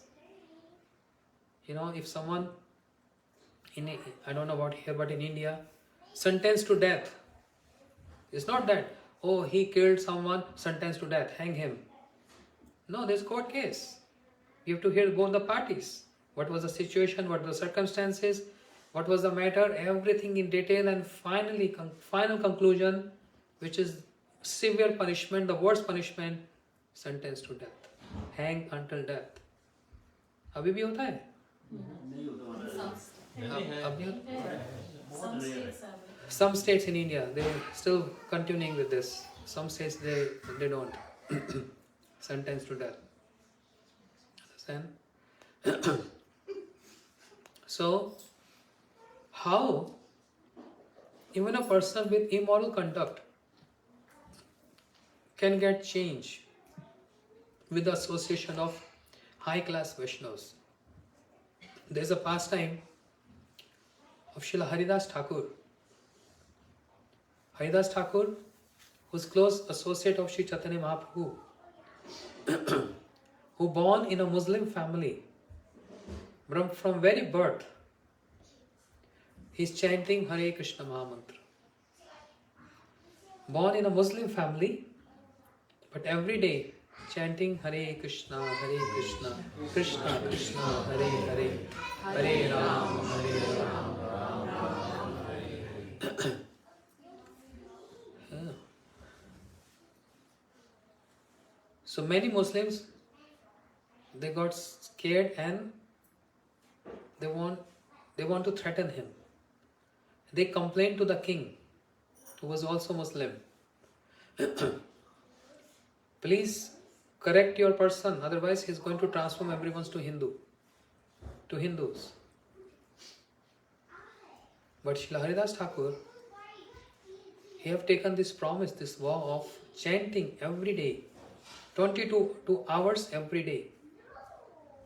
If someone, I don't know about here, but in India, sentenced to death, it's not that, oh, he killed someone, sentenced to death, hang him. No, there's court case. You have to hear both the parties. What was the situation, what were the circumstances, what was the matter, everything in detail, and finally, final conclusion, which is severe punishment, the worst punishment, sentence to death. Hang until death. अभी भी होता है? नहीं होता हमारा। अब नहीं होता? Some states have it. Some states in India, they're still continuing with this. Some states they don't. Sentence to death. Understand? So, how even a person with immoral conduct can get change with the association of high class Vaishnavas? There is a pastime of Srila Haridas Thakur. Haridas Thakur, who's close associate of Sri Chaitanya Mahaprabhu, who born in a Muslim family, from very birth, he's chanting Hare Krishna Mahamantra. Born in a Muslim family, but every day chanting Hare Krishna, Krishna Krishna, Hare Hare, Hare Ram, Hare Ram, Ram Ram, Hare Hare. So many Muslims, they got scared and they want to threaten him. They complained to the king, who was also Muslim. Please correct your person, otherwise he is going to transform everyone to Hindus. But Srila Haridas Thakur, he have taken this promise, this vow of chanting every day, 22 hours every day.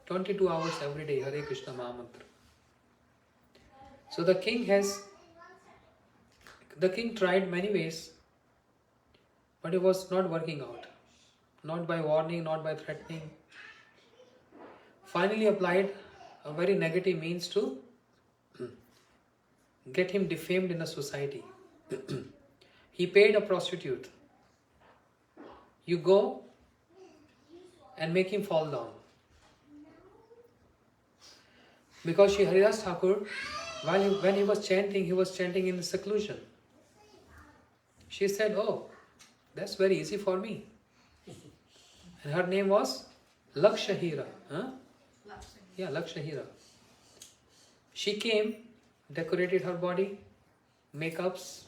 22 hours every day, Hare Krishna Mahamantra. So the king tried many ways, but it was not working out. Not by warning, not by threatening. Finally applied a very negative means to get him defamed in the society. He paid a prostitute. You go and make him fall down. Because Sri Haridas Thakur, when he was chanting in seclusion. She said, oh, that's very easy for me. And her name was Lakshahira. Huh? Yeah, Lakshahira. She came, decorated her body, makeups,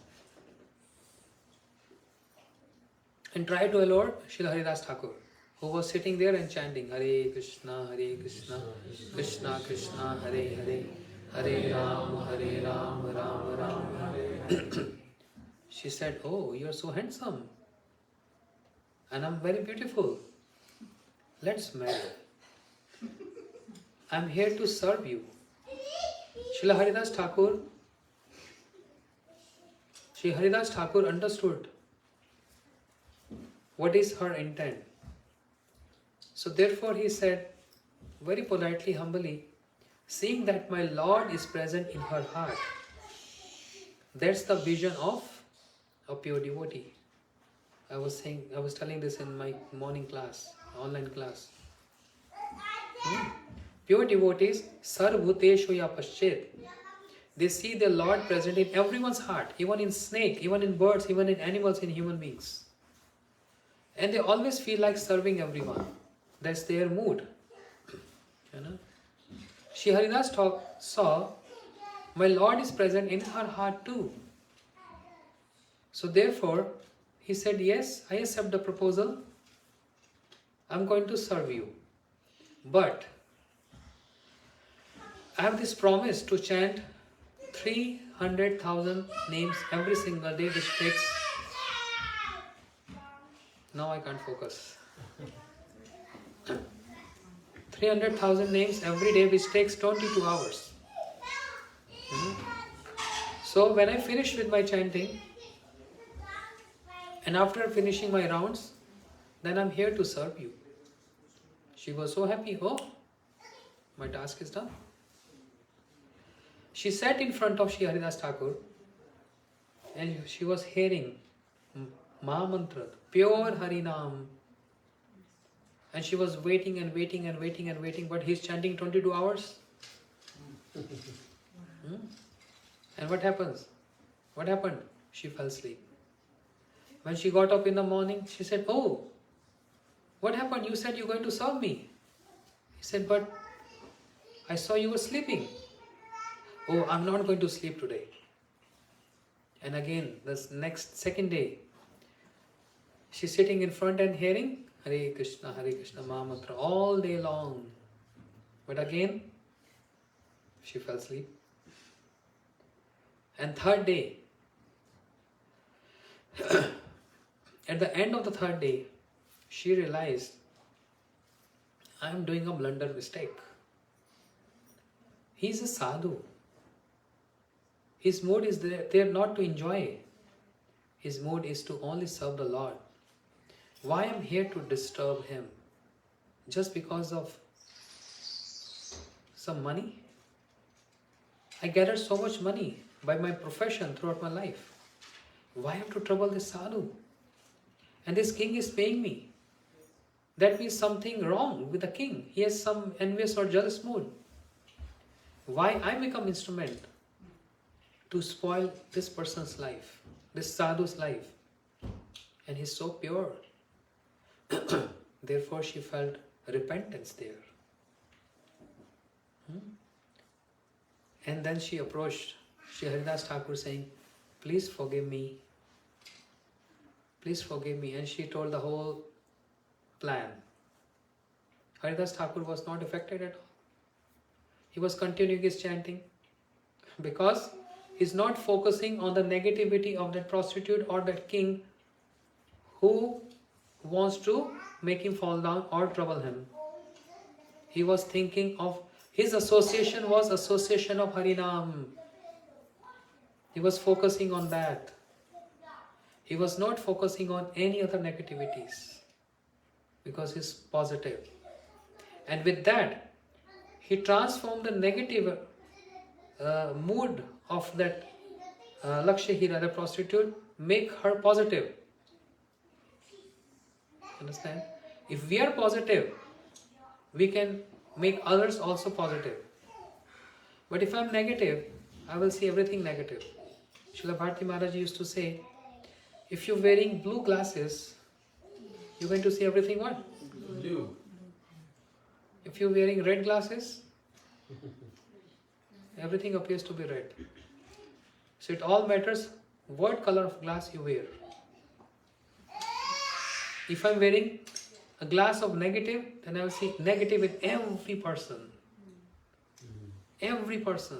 and tried to allure Srila Haridas Thakur, who was sitting there and chanting Hare Krishna, Krishna Krishna, Hare Hare, Hare Ram, Ram Ram, Hare. She said, oh, you are so handsome and I'm very beautiful. Let's marry. I'm here to serve you. Srila Haridas Thakur understood what is her intent. So therefore he said, very politely, humbly, seeing that my Lord is present in her heart, that's the vision of a pure devotee. I was telling this in my morning class, online class. Pure devotees, sarvuteshu ya paschet. They see the Lord present in everyone's heart, even in snake, even in birds, even in animals, in human beings. And they always feel like serving everyone. That's their mood. Sri Haridas saw, my Lord is present in her heart too. So therefore, he said, yes, I accept the proposal. I'm going to serve you. But I have this promise to chant 300,000 names every single day, which takes. Now I can't focus. 300,000 names every day, which takes 22 hours. So when I finish with my chanting, and after finishing my rounds, then I'm here to serve you. She was so happy. Oh, my task is done. She sat in front of Shri Haridas Thakur and she was hearing Mahamantra, pure Harinam. And she was waiting and waiting and waiting and waiting, but he's chanting 22 hours. And what happens? What happened? She fell asleep. When she got up in the morning, she said, oh, what happened? You said you're going to serve me. He said, but I saw you were sleeping. Oh, I'm not going to sleep today. And again, this next second day, she's sitting in front and hearing Hare Krishna, Mahamantra all day long. But again, she fell asleep. And third day, at the end of the third day, she realized, I am doing a blunder mistake. He is a sadhu. His mood is there not to enjoy. His mood is to only serve the Lord. Why am I here to disturb him? Just because of some money? I gathered so much money by my profession throughout my life. Why have to trouble this sadhu? And this king is paying me. That means something wrong with the king. He has some envious or jealous mood. Why I become instrument to spoil this person's life, this sadhu's life? And he's so pure. Therefore she felt repentance there. And then she approached Shri Haridas Thakur saying, please forgive me. Please forgive me. And she told the whole plan. Haridas Thakur was not affected at all. He was continuing his chanting because he's not focusing on the negativity of that prostitute or that king who wants to make him fall down or trouble him. He was thinking of, his association was association of Harinam. He was focusing on that. He was not focusing on any other negativities because he's positive. And with that, he transformed the negative mood of that Lakshya, the prostitute, make her positive. Understand? If we are positive, we can make others also positive. But if I'm negative, I will see everything negative. Srila Bharati Maharaj used to say, if you're wearing blue glasses, you're going to see everything what? Blue. If you're wearing red glasses, everything appears to be red. So it all matters what color of glass you wear. If I'm wearing a glass of negative, then I will see negative in every person. Every person.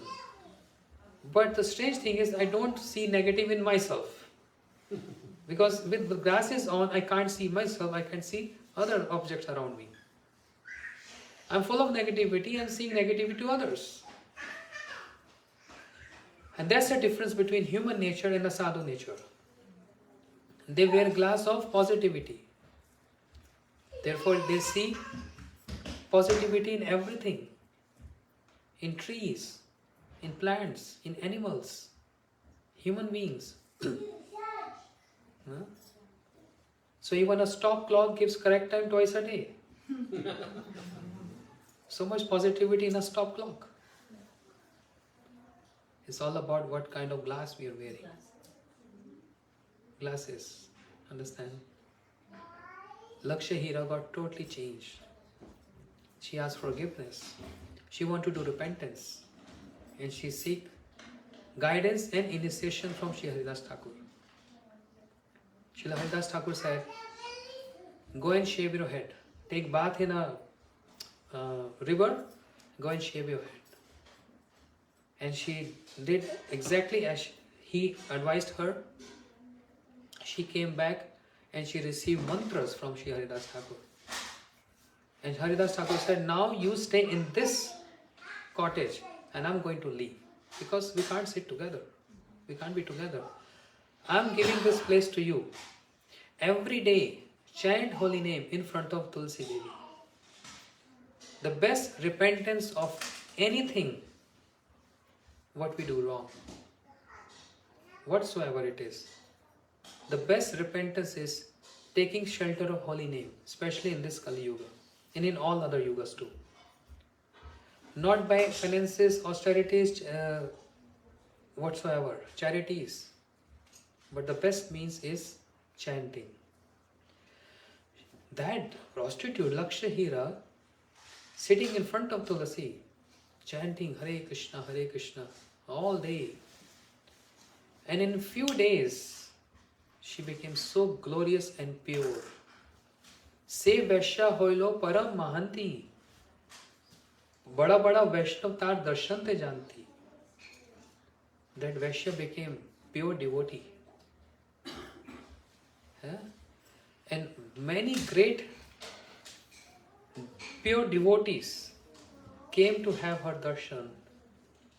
But the strange thing is, I don't see negative in myself. Because with the glasses on, I can't see myself, I can see other objects around me. I'm full of negativity and seeing negativity to others. And that's the difference between human nature and the sadhu nature. They wear glass of positivity. Therefore, they see positivity in everything. In trees, in plants, in animals, human beings. So even a stop clock gives correct time twice a day. So much positivity in a stop clock. It's all about what kind of glass we are wearing. Glasses. Understand? Lakshya Hira got totally changed. She asked forgiveness. She wanted to do repentance. And she seek guidance and initiation from Shri Haridas Thakur. Shri Haridas Thakur said, go and shave your head. Take bath in a river, go and shave your head. and she did exactly as he advised her. She came back and she received mantras from Shri Haridas Thakur. And Haridas Thakur said, now you stay in this cottage and I'm going to leave. Because we can't sit together. We can't be together. I'm giving this place to you. Every day, chant holy name in front of Tulsi Devi. The best repentance of anything what we do wrong, whatsoever it is, the best repentance is taking shelter of holy name, especially in this Kali Yuga and in all other yugas too. Not by penances, austerities, whatsoever, charities, but the best means is chanting. That prostitute Lakshya Hira sitting in front of Tulasi, chanting Hare Krishna all day, and in few days she became so glorious and pure. Se Vaishya hoilo param mahanti, bada bada Vaishnav tar darshan te janti. That Vaishya became pure devotee. And many great pure devotees came to have her darshan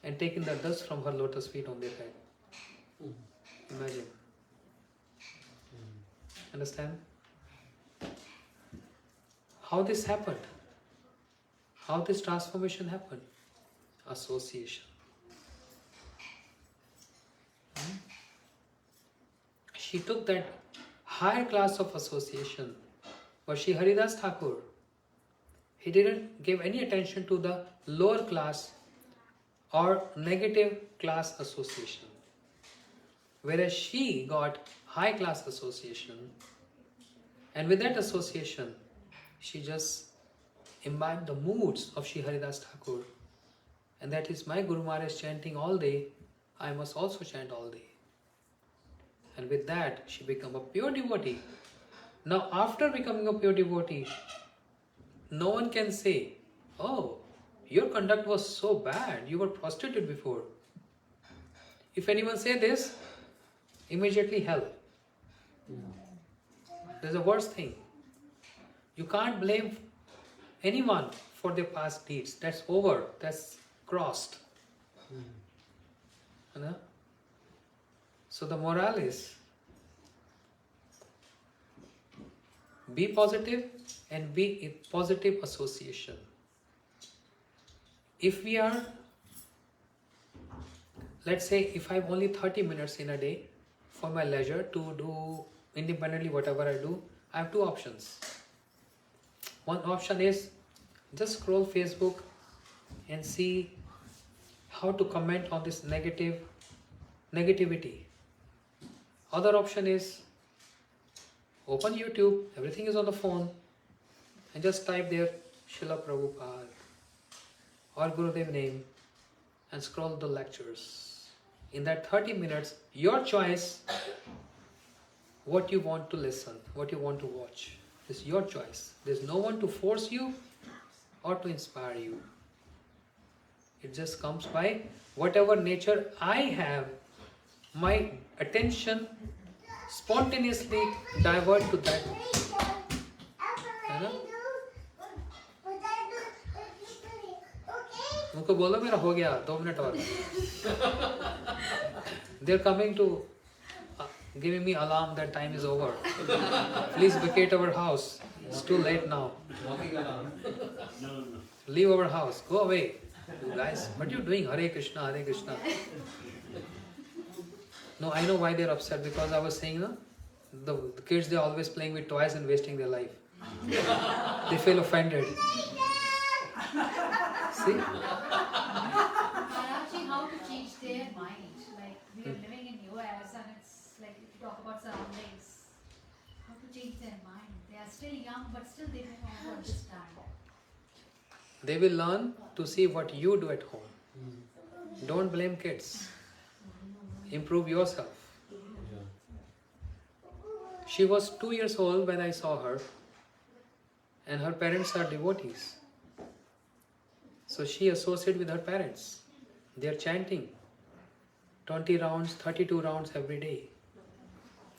and taken the dust from her lotus feet on their head. Imagine. Understand? How this happened? How this transformation happened? Association. She took that higher class of association. But Shri Haridas Thakur, he didn't give any attention to the lower class or negative class association. Whereas she got high class association, and with that association, she just imbibed the moods of Shri Haridas Thakur. And that is, my Guru Maharaj chanting all day, I must also chant all day. And with that, she became a pure devotee. Now, after becoming a pure devotee, no one can say, oh, your conduct was so bad, you were prostitute before. If anyone say this, immediately hell. There's a worse thing. You can't blame anyone for their past deeds. That's over. That's crossed. You know? So the morale is, be positive and be in positive association. If we are, let's say, if I have only 30 minutes in a day for my leisure to do independently whatever I do, I have two options. One option is just scroll Facebook and see how to comment on this negativity. Other option is open YouTube, everything is on the phone, and just type there Srila Prabhupada or Gurudev name and scroll the lectures. In that 30 minutes, your choice, what you want to listen, what you want to watch. It's your choice. There's no one to force you or to inspire you. It just comes by whatever nature I have, my attention spontaneously divert to that. है ना? उनको बोलो मेरा हो गया 2 minute और. They're coming to giving me alarm that time is over. Please vacate our house. It's too late now. Leave our house. Go away. You guys, what are you doing? Hare Krishna, Hare Krishna. No, I know why they're upset, because I was saying, no, the kids, they're always playing with toys and wasting their life. They feel offended. See? Actually, how to change their mind? Like, we are living in US and it's like, if you talk about surroundings, how to change their mind? They are still young, but still they don't know how to understand. They will learn to see what you do at home. Don't blame kids. Improve yourself. She was 2 years old when I saw her, and her parents are devotees. So she associated with her parents. They are chanting 20 rounds, 32 rounds every day.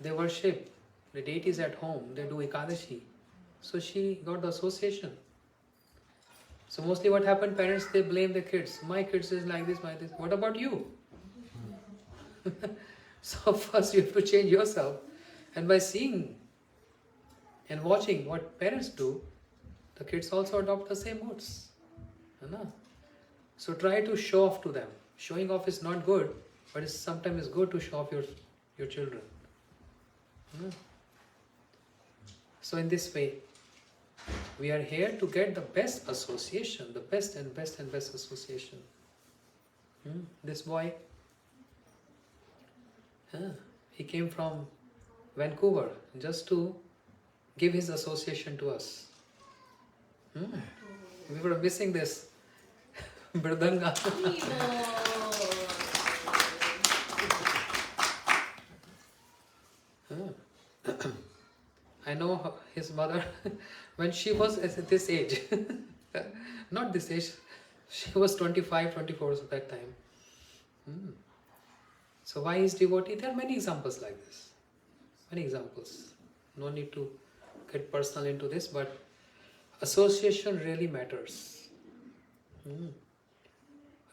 They worship the deities at home. They do Ekadashi. So she got the association. So mostly what happened, parents, they blame the kids. My kids is like this, my this. What about you? So first you have to change yourself. And by seeing and watching what parents do, the kids also adopt the same modes. So try to show off to them. Showing off is not good, but it's sometimes good to show off your children. So in this way, we are here to get the best association, the best and best and best association. This boy, he came from Vancouver just to give his association to us. We were missing this. Mridanga. I know his mother when she was at this age. Not this age. She was 25, 24 at that time. So why is devotee? There are many examples like this. Many examples. No need to get personal into this, but association really matters.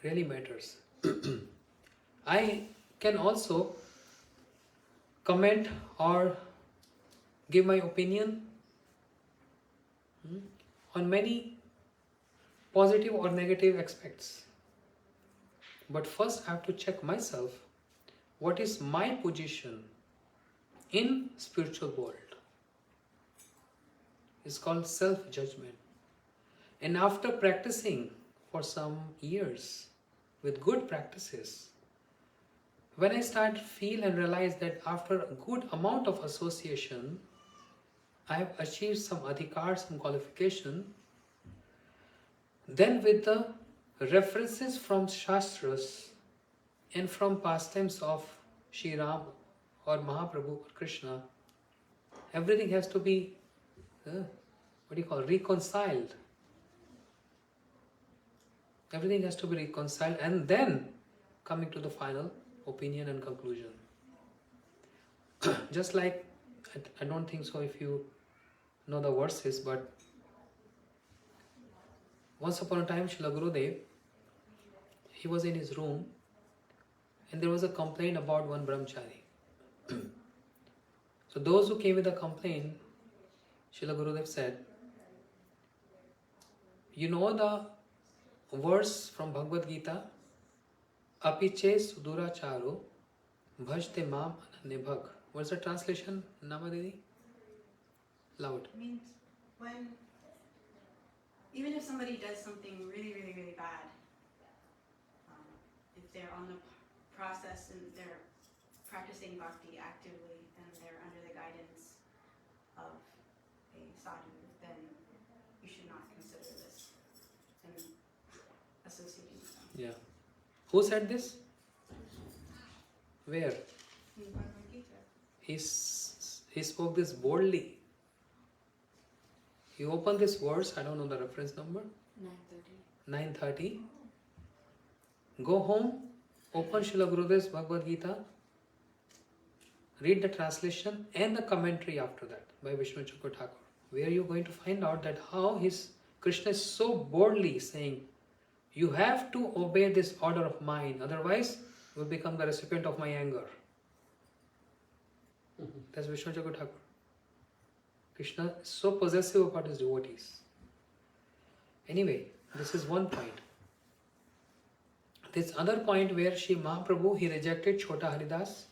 Really matters. I can also comment or give my opinion on many positive or negative aspects. But first I have to check myself, what is my position in spiritual world. It's called self-judgment. And after practicing for some years with good practices, when I start feel and realize that after a good amount of association, I have achieved some adhikar, some qualification, then with the references from Shastras and from pastimes of Shri Ram or Mahaprabhu or Krishna, everything has to be, reconciled. Everything has to be reconciled and then coming to the final opinion and conclusion. Just like, I don't think so if you know the verses, but once upon a time Srila Gurudev, he was in his room and there was a complaint about one brahmachari. So those who came with a complaint, Srila Gurudev said, you know the verse from Bhagavad Gita, Apiche Suduracharo Bhajte Mam Ananebhag. What's the translation, Namadidi? Loud. It means even if somebody does something really, really, really bad, if they're on the process and they're practicing bhakti actively and they're under the guidance of a sadhu, then you should not consider this and associating with them. Yeah. Who said this? Where? In Bhagavad Gita. He spoke this boldly. You open this verse, I don't know the reference number. 930. Go home, open Srila Gurudev's Bhagavad Gita, read the translation and the commentary after that by Vishnu Chakra Thakur, where you're going to find out that how Krishna is so boldly saying, you have to obey this order of mine, otherwise you will become the recipient of my anger. That's Vishnu Chakra Thakur. Krishna is so possessive about his devotees. Anyway, this is one point. This other point where Shri Mahaprabhu, he rejected Chota Haridas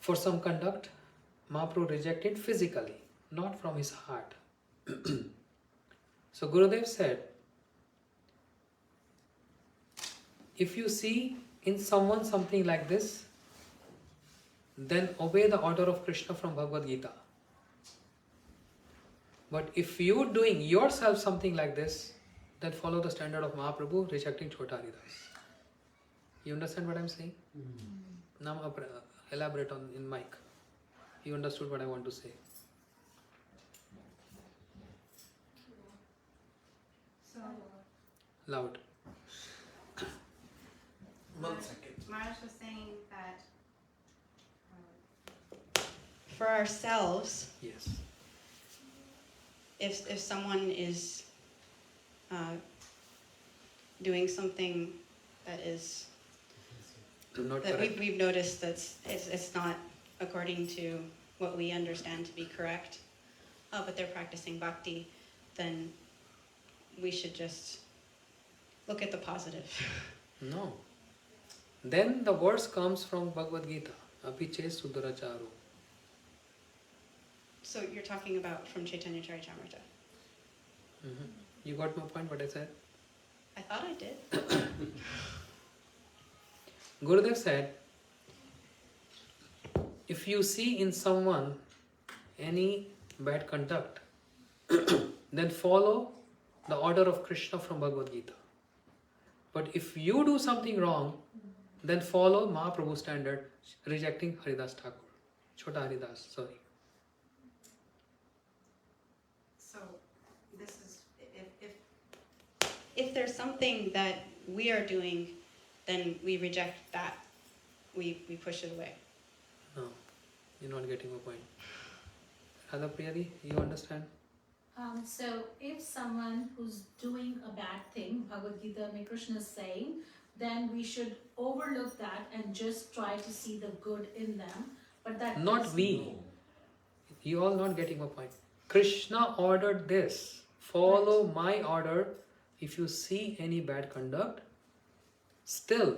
for some conduct. Mahaprabhu rejected physically, not from his heart. So Gurudev said, if you see in someone something like this, then obey the order of Krishna from Bhagavad Gita. But if you doing yourself something like this, then follow the standard of Mahaprabhu, rejecting Chota Haridas. You understand what I'm saying? Now elaborate on in mic. You understood what I want to say. So Loud. Maharaj was saying that For ourselves, Yes. if someone is doing something that is Not that correct. we've noticed it's not according to what we understand to be correct, but they're practicing bhakti, then we should just look at the positive. No. Then the verse comes from Bhagavad Gita. Apiche Sudaracharu. So you're talking about from Chaitanya Charitamrita. You got my point what I said? I thought I did. Gurudev said, if you see in someone any bad conduct, then follow the order of Krishna from Bhagavad Gita. But if you do something wrong, then follow Mahaprabhu's standard, rejecting Haridas Thakur. Chota Haridas, sorry. so. This is if If there's something that we are doing, then we reject that. We push it away. No, you're not getting my point. Radha Priyadi, you understand? So if someone who's doing a bad thing, Bhagavad Gita, May Krishna is saying, then we should overlook that and just try to see the good in them. But that Not does- we. You all not getting my point. Krishna ordered this. Follow my order. If you see any bad conduct, still,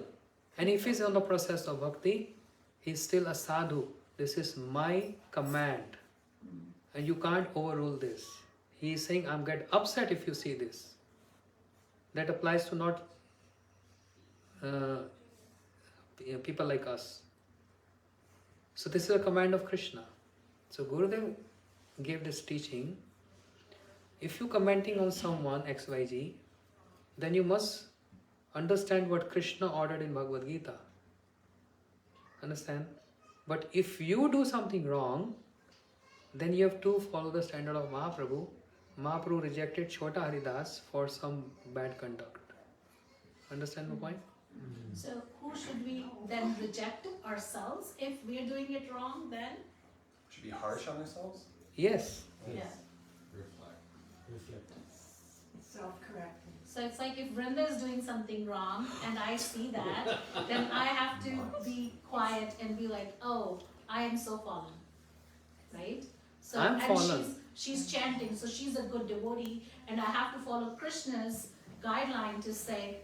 and if he's on the process of bhakti, he's still a sadhu. This is my command. And you can't overrule this. He is saying, I'm get upset if you see this. That applies to not people like us. So this is a command of Krishna. So Gurudev gave this teaching. If you commenting on someone XYZ, then you must understand what Krishna ordered in Bhagavad Gita. Understand? But if you do something wrong, then you have to follow the standard of Mahaprabhu. Mahaprabhu rejected Chota Haridas for some bad conduct. Understand my point? So who should we then reject? Ourselves? If we're doing it wrong, then Should be harsh on ourselves? Yes. yeah. Self-correct. So it's like if Vrinda is doing something wrong and I see that, then I have to be quiet and be like, oh, I am so fallen. Right? So I'm and fallen. she's chanting, so she's a good devotee, and I have to follow Krishna's guideline to say